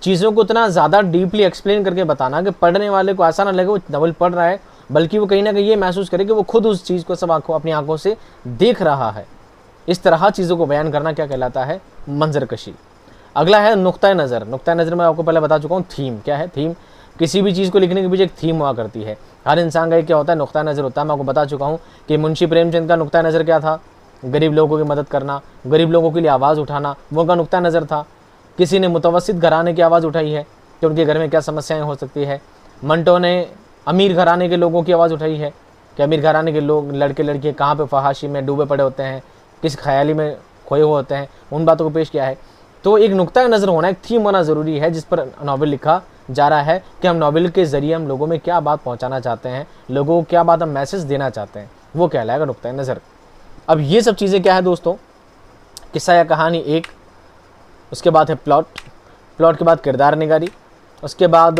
चीज़ों को इतना ज़्यादा डीपली एक्सप्लेन करके बताना कि पढ़ने वाले को ऐसा ना लगे वो नावल पढ़ रहा है, बल्कि वो कहीं ना कहीं ये महसूस करे कि वो खुद उस चीज़ को सब अपनी आंखों से देख रहा है। इस तरह चीज़ों को बयान करना क्या कहलाता है? मंजर कशी। अगला है नुक्ता नज़र। नुक्ता नज़र मैं आपको पहले बता चुका हूँ। थीम। क्या है? थीम। किसी भी चीज़ को लिखने के पीछे एक थीम हुआ करती है। हर इंसान का एक क्या होता है? नुक्ता नज़र होता है। मैं आपको बता चुका हूँ कि मुंशी प्रेमचंद का नुक्ता नज़र क्या था? गरीब लोगों की मदद करना, गरीब लोगों के लिए आवाज़ उठाना, वो उनका नुक्ता नज़र था। किसी ने मुतवस्सित घराने की आवाज़ उठाई है कि उनके घर में क्या समस्याएं हो सकती है। मंटो ने अमीर घराने के लोगों की आवाज़ उठाई है कि अमीर घराने के लोग, लड़के लड़कियाँ कहाँ पे फहाशी में डूबे पड़े होते हैं, किस ख्याली में खोए हुए होते हैं, उन बातों को पेश किया है। तो एक नुक्ता नज़र होना, एक थीम होना ज़रूरी है जिस पर नावल लिखा जा रहा है कि हम नावल के ज़रिए हम लोगों में क्या बात पहुंचाना चाहते हैं, लोगों को क्या बात हम मैसेज देना चाहते हैं, वो कहलाएगा नुक्ता नज़र। अब ये सब चीज़ें क्या है दोस्तों? किस्सा या कहानी एक, उसके बाद है प्लॉट, प्लॉट के बाद किरदार निगारी, उसके बाद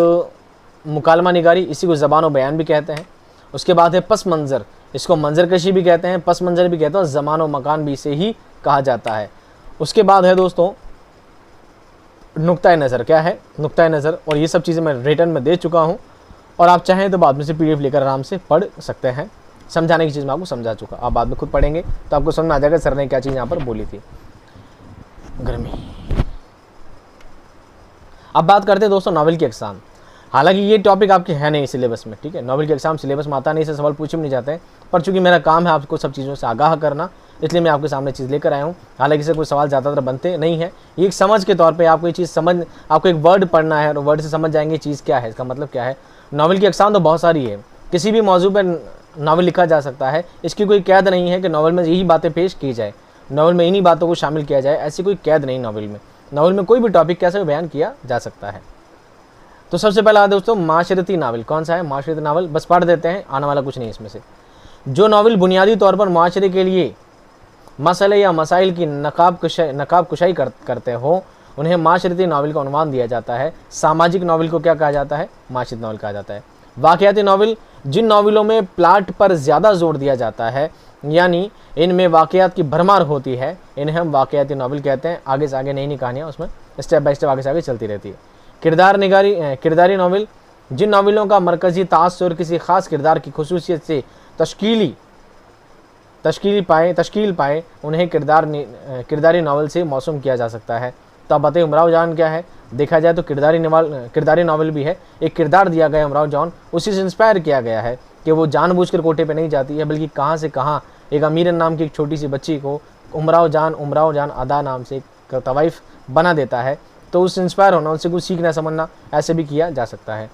मुकालमा निगारी, इसी को ज़बान व बयान भी कहते हैं। उसके बाद है पस मंज़र, इसको मंजर कशी भी कहते हैं, पस मंज़र भी कहते हैं, ज़मान व मकान भी इसे ही कहा जाता है। उसके बाद है दोस्तों नुक्ता नज़र। क्या है? नुक्ता नज़र। और ये सब चीज़ें मैं रिटर्न में दे चुका हूँ, और आप चाहें तो बाद में से PDF लेकर आराम से पढ़ सकते हैं। समझाने की चीज़ मैं आपको समझा चुका, आप बाद में खुद पढ़ेंगे तो आपको समझ में आ जाएगा सर ने क्या चीज़ यहाँ पर बोली थी। गर्मी। अब बात करते हैं दोस्तों नावल की अक़साम। हालांकि ये टॉपिक आपके है नहीं सिलेबस में, ठीक है, नावल की एग्जाम सिलेबस में आता नहीं, इससे सवाल पूछे भी नहीं जाते हैं, पर चूंकि मेरा काम है आपको सब चीज़ों से आगाह करना, इसलिए मैं आपके सामने चीज़ लेकर आया हूँ। हालांकि इससे कोई सवाल ज़्यादातर बनते नहीं है, ये एक समझ के तौर पे आपको ये चीज़ समझ, आपको एक वर्ड पढ़ना है और वर्ड से समझ जाएंगे चीज़ क्या है, इसका मतलब क्या है। नावल की अक़साम तो बहुत सारी है, किसी भी मौजू पर नावल लिखा जा सकता है, इसकी कोई कैद नहीं है कि नावल में यही बातें पेश की जाए, नावल में इन्हीं बातों को शामिल किया जाए, ऐसी कोई कैद नहीं नावल में। नावल में कोई भी टॉपिक कैसे भी बयान किया जा सकता है। तो सबसे पहला दोस्तों माशरती नावल। कौन सा है माशरती नावल? बस पढ़ देते हैं, आने वाला कुछ नहीं इसमें से। जो नावल बुनियादी तौर पर माशरे के लिए मसले या मसाइल की नकाब कुशाई करते हो, उन्हें माशरती नावल का उन्वान दिया जाता है। सामाजिक नावल को क्या कहा जाता है? माशरती नावल कहा जाता है। वाक़याती नावल, जिन नावलों में प्लाट पर ज़्यादा जोर दिया जाता है, यानी इनमें वाक़यात की भरमार होती है, इन्हें हम वाक़याती नावल कहते हैं। आगे से आगे नई नई कहानियाँ उसमें स्टेप बाय स्टेप आगे से आगे चलती रहती है। किरदारी नावल, जिन नावलों का मरकज़ी तासुर किसी ख़ास किरदार की खसूसियत से तश्कील पाए, उन्हें किरदारी नावल से मौसूम किया जा सकता है। तबत उमराव जान क्या है? देखा जाए तो किरदारी नावल भी है। एक किरदार दिया गया उमराव जान, उसी से इंस्पायर किया गया है कि वो जानबूझकर कोटे पे नहीं जाती है, बल्कि कहाँ से कहाँ एक अमीरन नाम की एक छोटी सी बच्ची को उमराव जान अदा नाम से एक तवाइफ बना देता है। तो उससे इंस्पायर होना, उनसे कुछ सीखना समझना, ऐसे भी किया जा सकता है।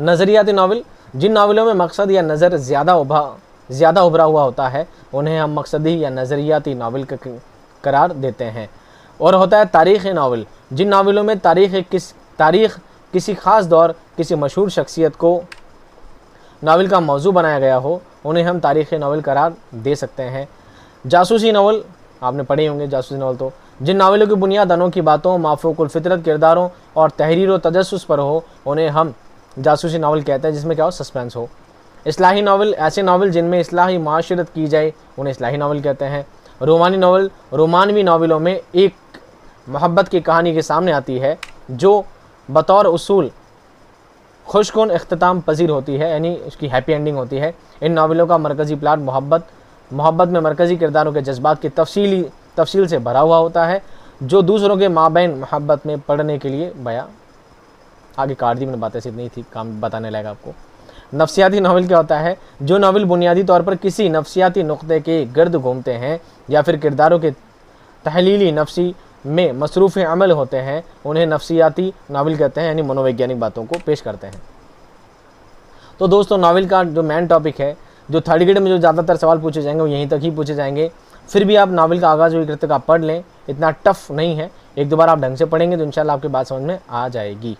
नज़रियाती नावल, जिन नावलों में मकसद या नज़र ज़्यादा उभरा हुआ होता है, उन्हें हम मकसदी या नज़रियाती नावल का करार देते हैं। और होता है तारीख़ नावल, जिन नावलों में तारीख़ किसी ख़ास दौर, किसी मशहूर शख्सियत को नावल का मौजू बनाया गया हो, उन्हें हम तारीख़ नावल करार दे सकते हैं। जासूसी नावल, आपने पढ़े होंगे जासूसी नावल, तो जिन नावलों की बुनियाद अनोखी बातों, माफूकुल फितरत किरदारों और तहरीर व तजस्सुस पर हो, उन्हें हम जासूसी नावल कहते हैं, जिसमें क्या हो? सस्पेंस हो। इस्लाही नावल, ऐसे नावल जिनमें इस्लाही माशरत की जाए, उन्हें इस्लाही नावल कहते हैं। रोमानवी नावलों में एक मोहब्बत की कहानी के सामने आती है जो बतौर उसूल खुशकुन इख्तिताम पजीर होती है, यानी उसकी हैप्पी एंडिंग होती है। इन नावलों का मरकज़ी प्लाट मोहब्बत में मरकज़ी किरदारों के जज्बात की तफसील से भरा हुआ होता है, जो दूसरों के माबैन मोहब्बत में पढ़ने के लिए बयां। आगे काट दी मैंने, बातें सिर्फ नहीं थी, काम बताने लगा आपको। नफ्सियाती नावल क्या होता है? जो नावल बुनियादी तौर पर किसी नफ्सियाती नुक्ते के गर्द घूमते हैं या फिर किरदारों के तहलीली नफ्सी में मसरूफ़ अमल होते हैं, उन्हें नफ्सियाती नावल कहते हैं, यानी मनोवैज्ञानिक बातों को पेश करते हैं। तो दोस्तों, नावल का जो मेन टॉपिक है, जो थर्ड ग्रेड में जो ज़्यादातर सवाल पूछे जाएंगे वो यहीं तक ही पूछे जाएंगे। फिर भी आप नावल का आगाज़ हुई कृत्य का पढ़ लें, इतना टफ नहीं है। एक दो बार आप ढंग से पढ़ेंगे तो इंशाल्लाह आपकी बात समझ में आ जाएगी।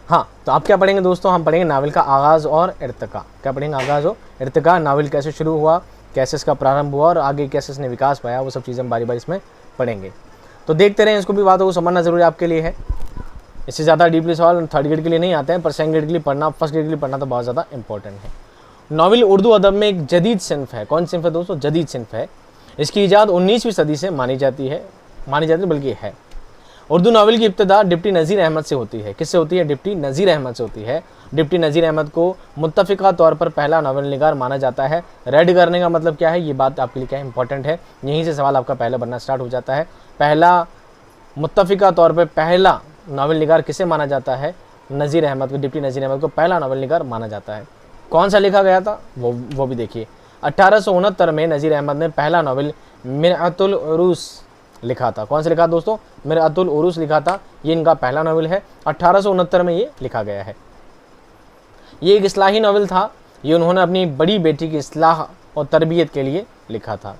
हाँ, तो आप क्या पढ़ेंगे दोस्तों? हम पढ़ेंगे नावल का आगाज़ और इर्तिका। क्या पढ़ेंगे? आगाज़ और इर्तिका। नावल कैसे शुरू हुआ, कैसे इसका प्रारंभ हुआ और आगे कैसे इसने विकास पाया, वो सब चीज़ें हम बारी बारी इसमें पढ़ेंगे। तो देखते रहें, इसको भी बातों को समझना ज़रूरी आपके लिए है। इससे ज़्यादा डीपली सवाल थर्ड ग्रेड के लिए नहीं आते हैं, पर सेकंड ग्रेड के लिए पढ़ना, फर्स्ट ग्रेड के लिए पढ़ना तो बहुत ज़्यादा इंपॉर्टेंट है। नावल उर्दू अदब में एक जदीद सिन्फ है। कौन सिन्फ है दोस्तों? जदीद सिन्फ है। इसकी इजाद 19वीं सदी से मानी जाती बल्कि है। उर्दू नावल की इब्तिदा डिप्टी नज़ीर अहमद से होती है। किससे होती है? डिप्टी नज़ीर अहमद से होती है। डिप्टी नज़ीर अहमद को मुत्तफ़िका तौर पर पहला नावल निगार माना जाता है। रेड करने का मतलब क्या है, ये बात आपके लिए क्या है? इंपॉर्टेंट है। यहीं से सवाल आपका पहला बनना स्टार्ट हो जाता है। पहला मुत्तफ़िका तौर पर पहला नावल निगार किसे माना जाता है? नज़ीर अहमद को, डिप्टी नज़ीर अहमद को पहला नावल निगार माना जाता है। कौन सा लिखा गया था वो भी देखिए। 1869 में नज़ीर अहमद ने पहला नावल मिरअतुल उरूस लिखा था। कौन सा लिखा दोस्तों? मिरअतुल उरूस लिखा था। ये इनका पहला नावल है। 1869 में ये लिखा गया है। ये एक इस्लाही नावल था। ये उन्होंने अपनी बड़ी बेटी की इस्लाह और तरबियत के लिए लिखा था।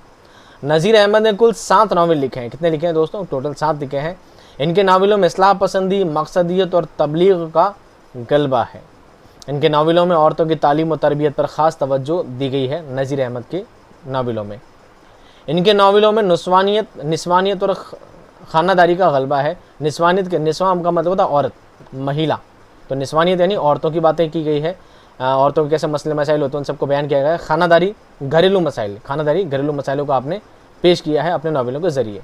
नज़ीर अहमद ने कुल 7 नावल लिखे हैं। कितने लिखे हैं दोस्तों? टोटल 7 लिखे हैं। इनके नावलों में इस्लाह पसंदी, मकसदियत और तबलीग का गलबा है। इनके नावलों में औरतों की तालीम और तरबियत पर ख़ास तवज्जो दी गई है। नज़ीर अहमद के नावलों में, इनके नावलों में निस्वानियत और खानादारी का गलबा है। निस्वानियत का मतलब होता है औरत, महिला। तो निस्वानियत यानी औरतों की बातें की गई है। औरतों के कैसे मसले मसाइल होते हैं उन सबको बयान किया गया है। खानादारी घरेलू मसाइलों को आपने पेश किया है अपने नावलों के ज़रिए।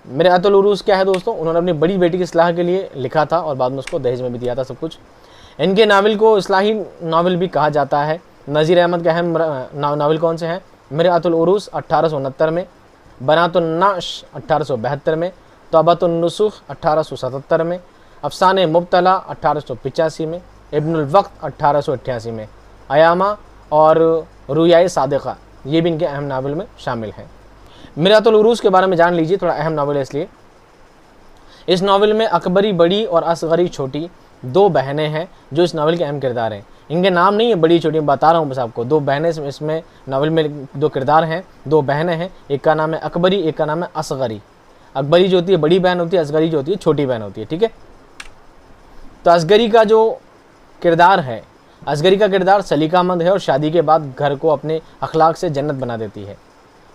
मिरअतुल उरूस क्या है दोस्तों? उन्होंने अपनी बड़ी बेटी की इस्लाह के लिए लिखा था और बाद में उसको दहेज में भी दिया था सब कुछ। इनके नावल को इस्लाही नावल भी कहा जाता है। नज़ीर अहमद के अहम नावल कौन से हैं? मिरअतुल उरूस 1869 में, बनातुन नाश 1872 में, तौबतुन नुसूख 1877 में, अफसाने मुब्तला 1885 में, इब्नुल वक्त 1888 में, अयामा और रुयाए सादिक़ा ये भी इनके अहम नावल में शामिल हैं। मिरअतुल उरूस के बारे में जान लीजिए, थोड़ा अहम नावल है इसलिए। इस नावल में अकबरी बड़ी और असगरी छोटी 2 बहनें हैं जो इस नावल के अहम किरदार हैं। इनके नाम नहीं है बड़ी छोटी, बता रहा हूँ बस आपको। 2 बहनें इसमें नावल में 2 किरदार हैं, 2 बहनें हैं। एक का नाम है अकबरी, एक का नाम है असगरी। अकबरी जो होती है बड़ी बहन होती है, असगरी जो होती है छोटी बहन होती है। ठीक है, तो असगरी का जो किरदार है असगरी का किरदार सलीकामंद है और शादी के बाद घर को अपने अखलाक से जन्नत बना देती है।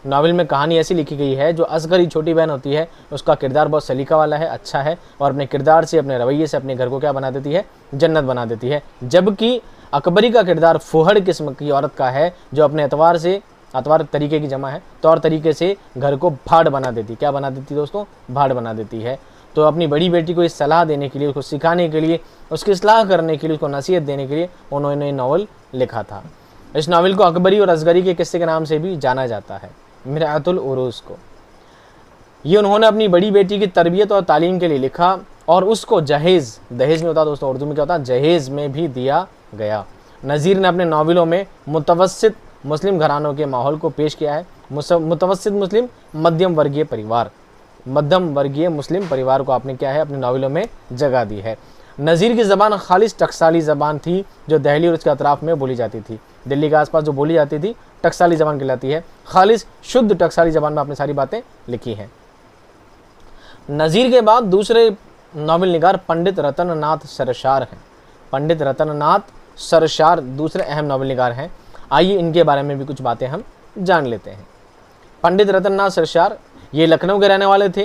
नावल में कहानी ऐसी लिखी गई है, जो असगरी छोटी बहन होती है उसका किरदार बहुत सलीका वाला है, अच्छा है, और अपने किरदार से, अपने रवैये से अपने घर को क्या बना देती है, जन्नत बना देती है। जबकि अकबरी का किरदार फुहड़ किस्म की औरत का है, जो अपने अतवार तरीके की जमा है, तौर तरीके से घर को भाड़ बना देती। क्या बना देती दोस्तों? भाड़ बना देती है। तो अपनी बड़ी बेटी को इस सलाह देने के लिए, उसको सिखाने के लिए, उसकी इस्लाह करने के लिए, उसको नसीहत देने के लिए उन्होंने नावल लिखा था। इस नावल को अकबरी और असगरी के किस्से के नाम से भी जाना जाता है, मिरअतुल उरूस को। ये उन्होंने अपनी बड़ी बेटी की तरबियत और तालीम के लिए लिखा और उसको दहेज में होता दोस्तों, उर्दू में क्या होता है, जहेज में भी दिया गया। नज़ीर ने अपने नावलों में मुतवस्सित मुस्लिम घरानों के माहौल को पेश किया है। मुतवस्सित मुस्लिम, मध्यम वर्गीय मुस्लिम परिवार को आपने क्या है, अपने नावलों में जगह दी है। नज़ीर की ज़बान खालिस टकसाली ज़बान थी, जो दिल्ली और उसके अतराफ़ में बोली जाती थी। दिल्ली के आसपास जो बोली जाती थी टकसाली ज़बान कहलाती है। खालिस शुद्ध टकसाली ज़बान में आपने सारी बातें लिखी हैं। नज़ीर के बाद दूसरे नावल निगार पंडित रतन नाथ सरशार हैं। पंडित रतन नाथ सरशार दूसरे अहम नावल निगार हैं। आइए इनके बारे में भी कुछ बातें हम जान लेते हैं। पंडित रतन नाथ सरशार ये लखनऊ के रहने वाले थे,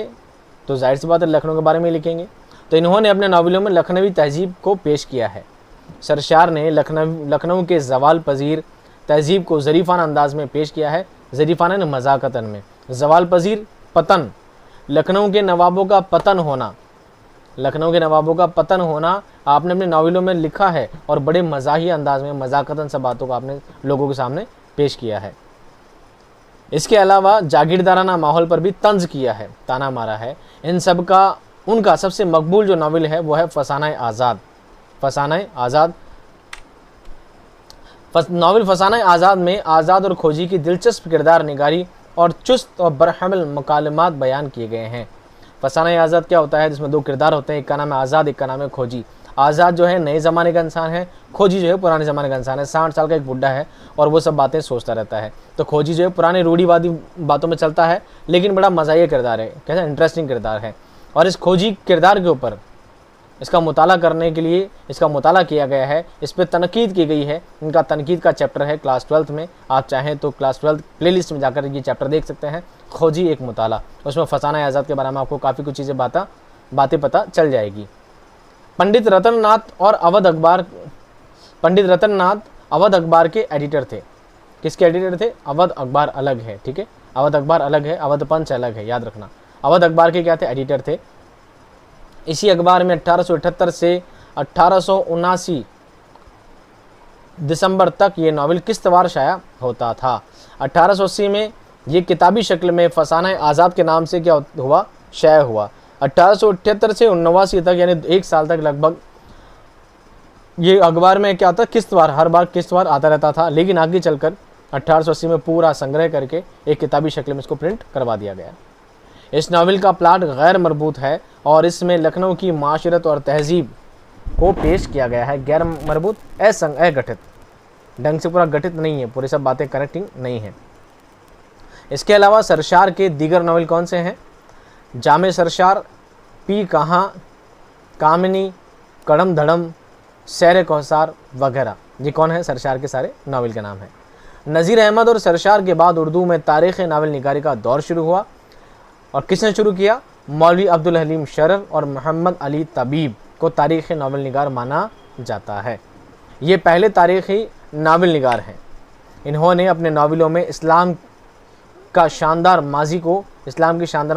तो जाहिर सी बात है लखनऊ के बारे में लिखेंगे। तो इन्होंने अपने नावलों में लखनवी तहजीब को पेश किया है। सरशार ने लखनऊ के जवाल पजीर तहजीब को ज़रीफ़ाना अंदाज में पेश किया है। ज़रीफ़ाना ने मज़ाक़तन में, जवाल पजीर पतन, लखनऊ के नवाबों का पतन होना आपने अपने नावलों में लिखा है और बड़े मज़ाही अंदाज में मज़ाक़तन सब बातों को आपने लोगों के सामने पेश किया है। इसके अलावा जागीरदाराना माहौल पर भी तंज किया है, ताना मारा है। इन सब का उनका सबसे मकबूल जो नावल है वो है फसाना आज़ाद। नावल फसाना आज़ाद में आज़ाद और खोजी की दिलचस्प किरदार निगारी और चुस्त और बरहमल मुकालमात बयान किए गए हैं। फसाना आज़ाद क्या होता है, जिसमें दो किरदार होते हैं, एक का नाम है आज़ाद, एक का नाम है खोजी। आज़ाद जो है नए ज़माने का इंसान है, खोजी जो है पुराने ज़माने का इंसान है। 60 साल का एक बुढ़ा है और वो सब बातें सोचता रहता है। तो खोजी जो है पुराने रूढ़िवादी बातों में चलता है, लेकिन बड़ा मज़ाहिया किरदार है, कैसा इंटरेस्टिंग किरदार है। और इस खोजी किरदार के ऊपर इसका मुताला करने के लिए इसका मुताला किया गया है, इस पर तनकीद की गई है। इनका तनकीद का चैप्टर है क्लास 12th में, आप चाहें तो क्लास 12th प्लेलिस्ट में जाकर ये चैप्टर देख सकते हैं, खोजी एक मुताला। उसमें फसाना आज़ाद के बारे में आपको काफ़ी कुछ चीज़ें बातें पता चल जाएगी। पंडित रतन नाथ अवध अखबार के एडिटर थे। किसके एडिटर थे? अवध अखबार अलग है, ठीक है, अवध अखबार अलग है, अवध पंच अलग है, याद रखना। अवध अखबार के क्या थे? एडिटर थे। इसी अखबार में 1878 से 1879 दिसंबर तक ये नावल किस्तवार शाया होता था। 1880 में ये किताबी शक्ल में फसाना आज़ाद के नाम से क्या हुआ? शाया हुआ। 1878 से 1989 तक यानी 1 साल तक लगभग ये अखबार में क्या था? किस्तवार, हर बार किस्तवार आता रहता था। लेकिन आगे चलकर 1880 में पूरा संग्रह करके एक किताबी शक्ल में इसको प्रिंट करवा दिया गया। इस नावल का प्लाट गैर मरबूत है और इसमें लखनऊ की माशरत और तहजीब को पेश किया गया है। गैर मरबूत, अगठित, ढंग से पूरा गठित नहीं है, पूरी सब बातें कनेक्टिंग नहीं है। इसके अलावा सरशार के दीगर नावल कौन से हैं? जामे सरशार, पी कहाँ, कामिनी, कड़म धड़म, सैर कौसार वगैरह। ये कौन है? सरशार के सारे नावल के नाम हैं। नज़ीर अहमद और सरशार के बाद उर्दू में तारीख़ नावल निगारी का दौर शुरू हुआ। और किसने शुरू किया? मौलवी अब्दुल हलीम शरर और मोहम्मद अली तबीब को तारीख़ नावल निगार माना जाता है। ये पहले तारीख़ी नावल निगार हैं। इन्होंने अपने नावलों में इस्लाम की शानदार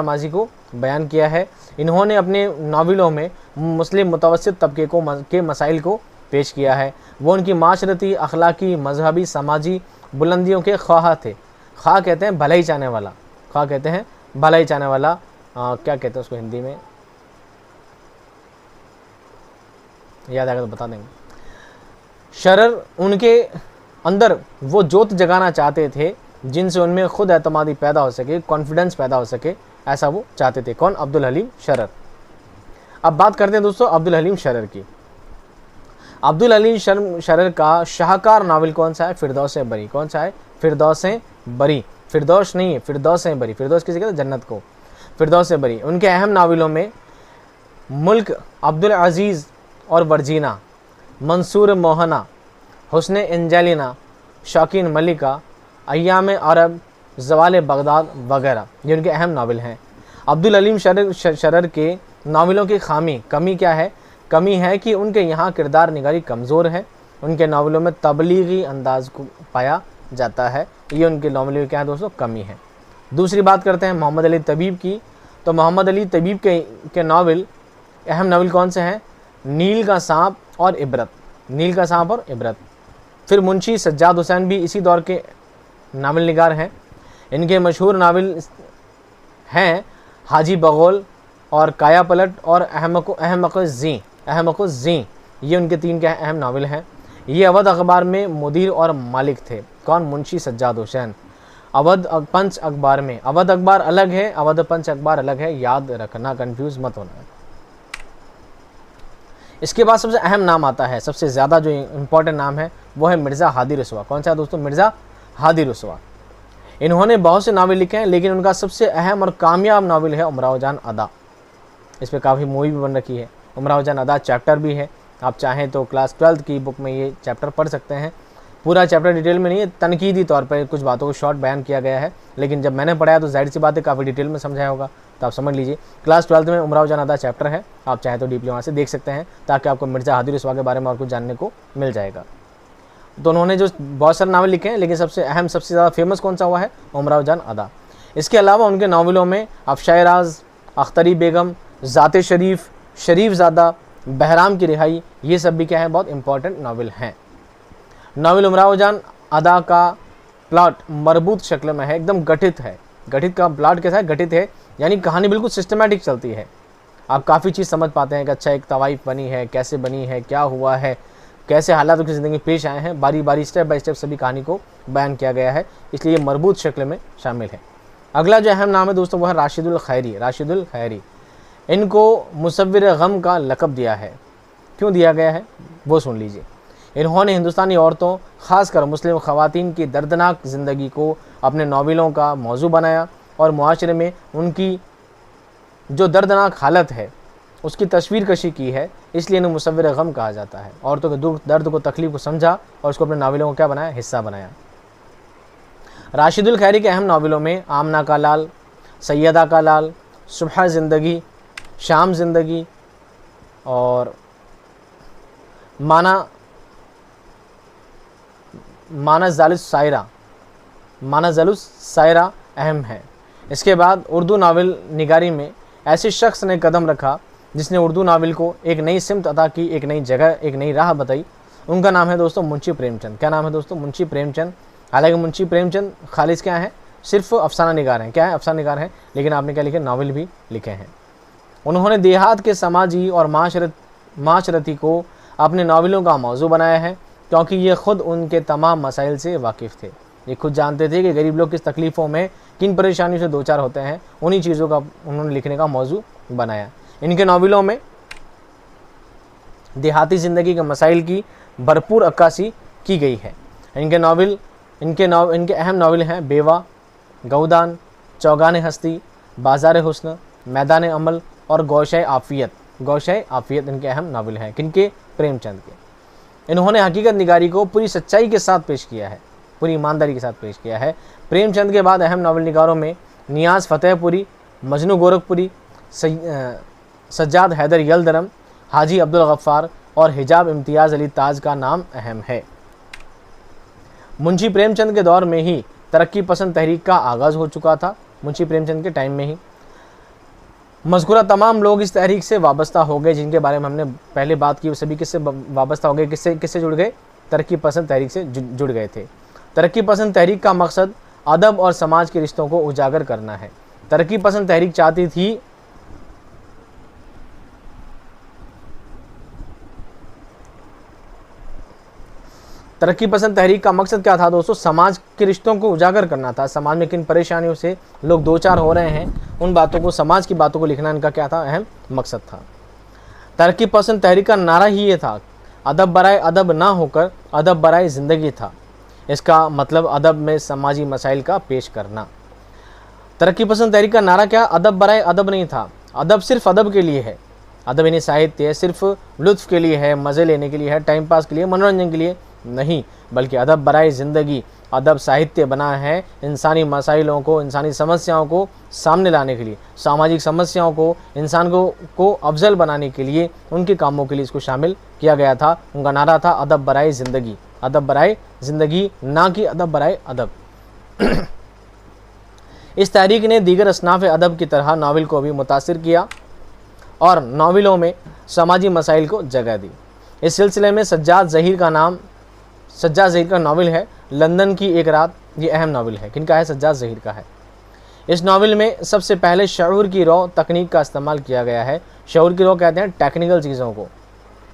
माजी को बयान किया है। इन्होंने अपने नावलों में मुस्लिम मुतवस्सित तबके के मसाइल को पेश किया है। वो उनकी माशरती, अखलाकी, मजहबी, समाजी बुलंदियों के ख्वाह थे। ख्वाह कहते हैं भलाई चाहने वाला, क्या कहते हैं उसको हिंदी में, याद आएगा तो बता देंगे। शरर उनके अंदर वो जोत जगाना चाहते थे जिनसे उनमें खुद एतमादी पैदा हो सके, कॉन्फिडेंस पैदा हो सके, ऐसा वो चाहते थे। कौन? अब्दुल हलीम शरर। अब बात करते हैं दोस्तों अब्दुल हलीम शरर की। अब्दुल हलीम शरर का शाहकार नावल कौन सा है? फिरदौस बरी। कौन सा है? फिरदौस बरी। फिरदौस नहीं है, फिरदौस बरी। फिरदौस किसे कहते हैं? जन्नत को। फिरदौस बरी। उनके अहम नावलों में मुल्क, अब्दुल अजीज़ और वर्जीना, मंसूर मोहना, हुस्न एंजेलिना, शौकीन मलिका, अय्याम अरब, ज़वाल बगदाद वगैरह ये उनके अहम नावल हैं। अब्दुल अलीम शरर के नावलों की कमी क्या है? कमी है कि उनके यहाँ किरदार निगारी कमज़ोर है। उनके नावलों में तबलीगी अंदाज को पाया जाता है। ये उनके नावलों की क्या है दोस्तों? कमी है। दूसरी बात करते हैं मोहम्मद अली तबीब की। तो मोहम्मद अली तबीब के नावल, अहम नावल कौन से हैं? नील का सांप और इबरत। नील का सांप और इबरत। फिर मुंशी सज्जाद हुसैन भी इसी दौर के नावल निगार हैं। इनके मशहूर नावल हैं हाजी बगौल और काया पलट और अहमक ज़ी। ये उनके 3 के अहम नावल हैं। ये अवध अखबार में मुदीर और मालिक थे। कौन? मुंशी सज्जाद हुसैन। अवध पंच अखबार में, अवध अखबार अलग है, अवध पंच अखबार अलग है, याद रखना, कंफ्यूज मत होना। इसके बाद सबसे अहम नाम आता है, सबसे ज़्यादा जो इम्पोर्टेंट नाम है वो है मिर्ज़ा हादी रसवा। कौन सा है दोस्तों? मिर्ज़ा हादी रसवा। इन्होंने बहुत से नावल लिखे हैं, लेकिन उनका सबसे अहम और कामयाब नावल है उमराव जान अदा। इस पर काफ़ी मूवी भी बन रखी है। उमराव जान अदा चैप्टर भी है, आप चाहें तो क्लास 12th की बुक में ये चैप्टर पढ़ सकते हैं। पूरा चैप्टर डिटेल में नहीं है, तनकीदी तौर पर कुछ बातों को शॉर्ट बयान किया गया है, लेकिन जब मैंने पढ़ाया तो जाहिर सी बात है काफ़ी डिटेल में समझाया होगा, तो आप समझ लीजिए। क्लास 12th में उमराव जान अदा चैप्टर है, आप चाहें तो डीपली वहाँ से देख सकते हैं, ताकि आपको मिर्ज़ा हादी रसवा के बारे में और कुछ जानने को मिल जाएगा। तो उन्होंने जो बहुत सारे नावल लिखे हैं, लेकिन सबसे अहम, सबसे ज़्यादा फेमस कौन सा हुआ है? उमराव जान अदा। इसके अलावा उनके नावलों में अफशाए राज, अख्तरी बेगम, ज़ाते शरीफ, शरीफ ज़ादा, बहराम की रिहाई, ये सब भी क्या है? बहुत इंपॉर्टेंट नावल हैं। नावल उमराव जान अदा का प्लॉट मरबूत शक्ल में है, एकदम गठित है। गठित का प्लॉट कैसा है? गठित है, यानी कहानी बिल्कुल सिस्टमेटिक चलती है। आप काफ़ी चीज़ समझ पाते हैं कि अच्छा एक तवाइफ बनी है, कैसे बनी है, क्या हुआ है, कैसे हालात उनकी ज़िंदगी में पेश आए हैं, बारी बारी स्टेप बाय स्टेप सभी कहानी को बयान किया गया है, इसलिए ये मरबूत शक्ल में शामिल है। अगला जो अहम नाम है दोस्तों वो है राशिदुल खैरी। राशिदुल खैरी, इनको मुसव्विर गम का लक़ब दिया है। क्यों दिया गया है वो सुन लीजिए। इन्होंने हिंदुस्तानी औरतों, ख़ासकर मुस्लिम ख़वातीन की दर्दनाक ज़िंदगी को अपने नावलों का मौजू बनाया और मुआशरे में उनकी जो दर्दनाक हालत है उसकी तस्वीर कशी की है, इसलिए इन्हें मुसव्विर गम कहा जाता है। औरतों के दुख दर्द को, तकलीफ को समझा और उसको अपने नावलों को क्या बनाया? हिस्सा बनाया। राशिदुल खैरी के अहम नावलों में आमना का लाल, सैयदा का लाल, सुबह ज़िंदगी, शाम ज़िंदगी और माना ज़ालुस सायरा अहम है। इसके बाद उर्दू नावल निगारी में ऐसे शख्स ने कदम रखा जिसने उर्दू नावल को एक नई सिमत अता की, एक नई जगह, एक नई राह बताई। उनका नाम है दोस्तों मुंशी प्रेमचंद। क्या नाम है दोस्तों? मुंशी प्रेमचंद। हालांकि मुंशी प्रेमचंद खालिस क्या है? सिर्फ अफसाना निगार हैं। क्या है? अफसाना निगार हैं, लेकिन आपने क्या लिखे? नावल भी लिखे हैं। उन्होंने देहात के समाजी और माशरती को अपने नावलों का मौजू बनाया है, क्योंकि ये ख़ुद उनके तमाम मसाइल से वाकिफ़ थे। ये खुद जानते थे कि गरीब लोग किस तकलीफ़ों में, किन परेशानियों से दो चार होते हैं, उन्हीं चीज़ों का उन्होंने लिखने का मौजू बनाया। इनके नावलों में देहाती ज़िंदगी के मसाइल की भरपूर अक्कासी की गई है। इनके अहम नावल हैं बेवा, गौदान, चौगान हस्ती, बाज़ार हुस्न, मैदान अमल और गौशे आफ़ियत इनके अहम नावल हैं। किनके? प्रेमचंद के। इन्होंने हकीकत निगारी को पूरी सच्चाई के साथ पेश किया है, पूरी ईमानदारी के साथ पेश किया है। प्रेमचंद के बाद अहम नावल निगारों में नियाज़ फ़तेहपुरी, मजनू गोरखपुरी, सज्जाद हैदर यलदरम, हाजी अब्दुल गफ्फार और हिजाब इम्तियाज़ अली ताज का नाम अहम है। मुंशी प्रेमचंद के दौर में ही तरक्की पसंद तहरीक का आगाज़ हो चुका था। मुंशी प्रेमचंद के टाइम में ही मज़कूरा तमाम लोग इस तहरीक से वाबस्ता हो गए, जिनके बारे में हमने पहले बात की। वो सभी किससे वाबस्ता हो गए? किससे जुड़ गए? तरक्की पसंद तहरीक से जुड़ गए थे। तरक्की पसंद तहरीक का मकसद अदब और समाज के रिश्तों को उजागर करना है। तरक्की पसंद तहरीक चाहती थी तरक्की पसंद तहरीक का मकसद क्या था दोस्तों? समाज के रिश्तों को उजागर करना था। समाज में किन परेशानियों से लोग दो चार हो रहे हैं, उन बातों को, समाज की बातों को लिखना इनका क्या था? अहम मकसद था। तरक्की पसंद तहरीक का नारा ही ये था, अदब बराए अदब ना होकर अदब बराए ज़िंदगी था। इसका मतलब अदब में समाजी मसाइल का पेश करना। तरक्की पसंद तहरीक का नारा क्या? अदब बराए अदब नहीं था। अदब सिर्फ अदब के लिए है। अदब यानी साहित्य सिर्फ लुत्फ़ के लिए है, मज़े लेने के लिए है, टाइम पास के लिए, मनोरंजन के लिए नहीं, बल्कि अदब बराए ज़िंदगी, अदब साहित्य बना है इंसानी मसाइलों को, इंसानी समस्याओं को सामने लाने के लिए, सामाजिक समस्याओं को इंसान को अफजल बनाने के लिए, उनके कामों के लिए इसको शामिल किया गया था। उनका नारा था अदब बराए ज़िंदगी, अदब बराए ज़िंदगी, ना कि अदब बराए अदब। इस तहरीक ने दीगर असनाफ़ अदब की तरह नावल को भी मुतासिर किया और नावलों में समाजी मसाइल को जगह दी। इस सिलसिले में सज्जाद ज़हीर का नावल है लंदन की एक रात, ये अहम नावल है। किनका है? सज्जाद ज़हीर का है। इस नावल में सबसे पहले शऊर की रॉ तकनीक का इस्तेमाल किया गया है। शऊर की रॉ कहते हैं टेक्निकल चीज़ों को,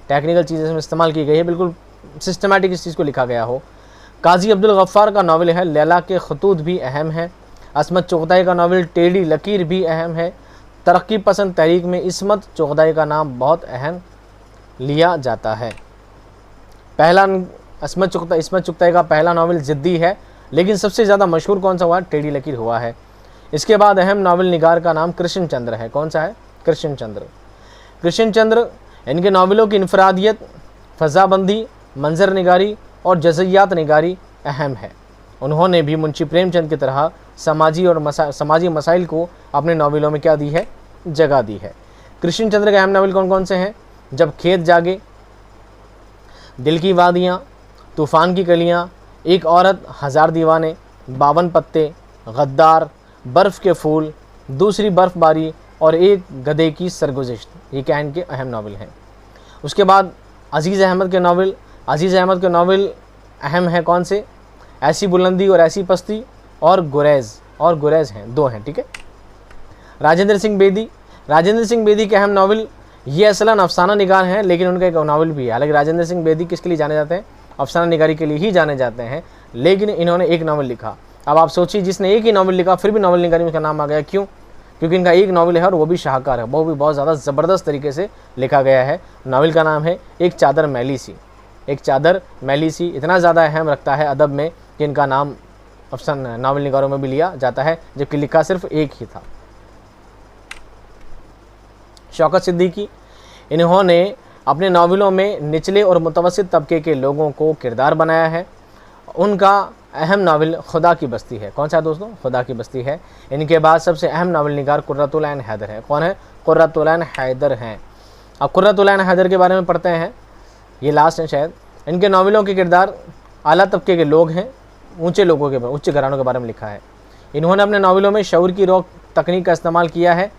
टेक्निकल चीज़ें में इस्तेमाल की गई है, बिल्कुल सिस्टमेटिक इस चीज़ को लिखा गया हो। काजी अब्दुल गफ्फार का नावल है लैला के खतूत भी अहम है। असमत चुगताई का नावल टेढ़ी लकीर भी अहम है। तरक्की पसंद तहरीक में इसमत चुगताई का नाम बहुत अहम लिया जाता है। पहला इसमत चुगताई का पहला नावल ज़िद्दी है, लेकिन सबसे ज़्यादा मशहूर कौन सा हुआ? टेढ़ी लकीर हुआ है। इसके बाद अहम नावल निगार का नाम कृष्ण चंद्र है। कौन सा है? कृष्ण चंद्र। इनके नावलों की इनफरादियत, फ़ज़ाबंदी, मंजर निगारी और जज़ियात निगारी अहम है। उन्होंने भी मुंशी प्रेमचंद की तरह समाजी मसाइल को अपने नावलों में क्या दी है? जगह दी है। कृष्ण चंद्र के अहम नावल कौन कौन से हैं? जब खेत जागे, दिल की वादियाँ, तूफ़ान की कलियाँ, एक औरत, हज़ार दीवाने, 52 पत्ते, गद्दार, बर्फ़ के फूल, दूसरी बर्फ़बारी और एक गधे की सरगुज़िश्त, ये क्या इनके अहम नावल हैं। उसके बाद अज़ीज़ अहमद के नावल अहम हैं। कौन से? ऐसी बुलंदी और ऐसी पस्ती और गुरेज़ हैं, 2 हैं, ठीक है। राजेंद्र सिंह बेदी के अहम नावल, ये असलन अफसाना निगार हैं, लेकिन उनका एक नावल भी है। हालांकि राजेंद्र सिंह बेदी किसके लिए जाने जाते हैं? अफसाना निगारी के लिए ही जाने जाते हैं, लेकिन इन्होंने एक नावल लिखा। अब आप सोचिए, जिसने एक ही नावल लिखा फिर भी नावल निगारी में उसका नाम आ गया, क्यों? क्योंकि इनका एक नावल है और वो भी शाहकार है, वो भी बहुत ज़्यादा ज़बरदस्त तरीके से लिखा गया है। नावल का नाम है एक चादर मैली सी। इतना ज़्यादा अहम रखता है अदब में कि इनका नाम अफसाना नावल निगारों में भी लिया जाता है, जबकि लिखा सिर्फ एक ही था। शौकत सिद्दीकी, इन्होंने अपने नावलों में निचले और मुतवस्सित तबके के लोगों को किरदार बनाया है। उनका अहम नावल खुदा की बस्ती है। कौन सा दोस्तों? खुदा की बस्ती है। इनके बाद सबसे अहम नावल निगार कुर्रतुल ऐन हैदर है। कौन है? कुर्रतुल ऐन हैदर हैं। अब कुर्रतुल ऐन हैदर के बारे में पढ़ते हैं, ये लास्ट है शायद। इनके नावलों के किरदार आला तबके के लोग हैं, उच्च घरानों के बारे में लिखा है। इन्होंने अपने नावलों में शऊर की रॉ तकनीक का इस्तेमाल किया है।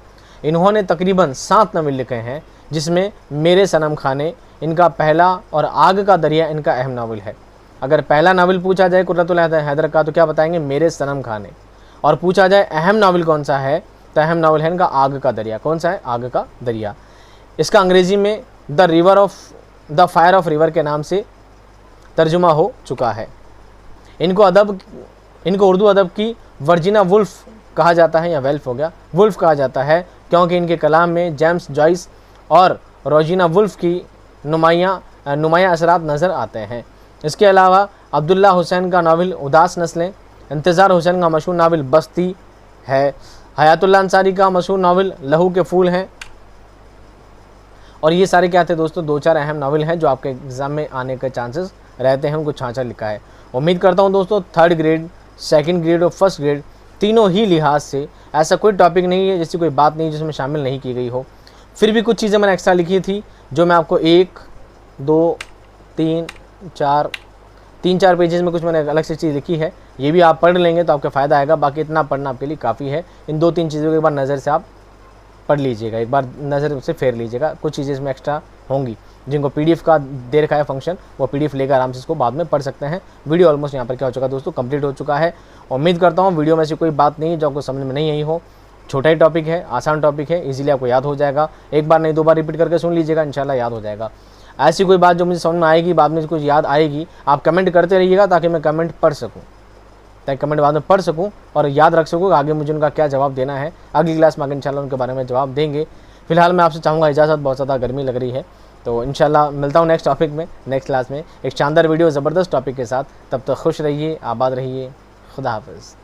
इन्होंने तकरीबन 7 नावल लिखे हैं, जिसमें मेरे सनम खाने इनका पहला और आग का दरिया इनका अहम नावल है। अगर पहला नावल पूछा जाए कुर्रतुल हैदर का तो क्या बताएंगे? मेरे सनम खाने। और पूछा जाए अहम नावल कौन सा है, तो अहम नावल है इनका आग का दरिया। कौन सा है? आग का दरिया। इसका अंग्रेज़ी में द फायर ऑफ रिवर के नाम से तर्जुमा हो चुका है। इनको उर्दू अदब की वर्जिना वुल्फ कहा जाता है, या वेल्फ हो गया, वुल्फ कहा जाता है, क्योंकि इनके कलाम में जेम्स जॉइस और रोजिना वुल्फ की नुमाया असरात नज़र आते हैं। इसके अलावा अब्दुल्ला हुसैन का नावल उदास नस्लें, इंतज़ार हुसैन का मशहूर नावल बस्ती है, हयातुल्लाह अंसारी का मशहूर नावल लहू के फूल हैं। और ये सारे क्या थे दोस्तों? 2-4 अहम नावल हैं जो आपके एग्ज़ाम में आने के चांसेस रहते हैं, उनको छाँचा लिखा है। उम्मीद करता हूँ दोस्तों 3rd ग्रेड, 2nd ग्रेड और 1st ग्रेड तीनों ही लिहाज से ऐसा कोई टॉपिक नहीं है, जैसी कोई बात नहीं जिसमें शामिल नहीं की गई हो। फिर भी कुछ चीज़ें मैंने एक्स्ट्रा लिखी थी जो मैं आपको 1, 2, 3, 4 पेजेस में कुछ मैंने अलग से चीज़ लिखी है। ये भी आप पढ़ लेंगे तो आपका फ़ायदा आएगा। बाकी इतना पढ़ना आपके लिए काफ़ी है। इन 2-3 चीज़ों को एक बार नज़र से आप पढ़ लीजिएगा, एक बार नज़र से फेर लीजिएगा। कुछ चीज़ें इसमें एक्स्ट्रा होंगी, जिनको PDF का दे रखा है फंक्शन, वो PDF लेकर आराम से इसको बाद में पढ़ सकते हैं। वीडियो ऑलमोस्ट यहाँ पर क्या हो चुका है दोस्तों? कंप्लीट हो चुका है। उम्मीद करता हूँ वीडियो में ऐसी कोई बात नहीं जो आपको समझ में नहीं आई हो। छोटा ही टॉपिक है, आसान टॉपिक है, इजीली आपको याद हो जाएगा। एक बार नहीं 2 बार रिपीट करके सुन लीजिएगा, इंशाल्लाह याद हो जाएगा। ऐसी कोई बात जो मुझे समझ में आएगी, बाद में कुछ याद आएगी, आप कमेंट करते रहिएगा ताकि मैं कमेंट पढ़ सकूँ, कमेंट बाद में पढ़ सकूँ और याद रख सकूँ आगे मुझे उनका क्या जवाब देना है। अगली क्लास में आगे इंशाल्लाह उनके बारे में जवाब देंगे। फिलहाल मैं आपसे चाहूँगा इजाज़त, बहुत ज़्यादा गर्मी लग रही है, तो इंशाल्लाह मिलता हूँ नेक्स्ट टॉपिक में, नेक्स्ट क्लास में एक शानदार वीडियो ज़बरदस्त टॉपिक के साथ। तब तक खुश रहिए, आबाद रहिए, खुदा हाफ़िज़।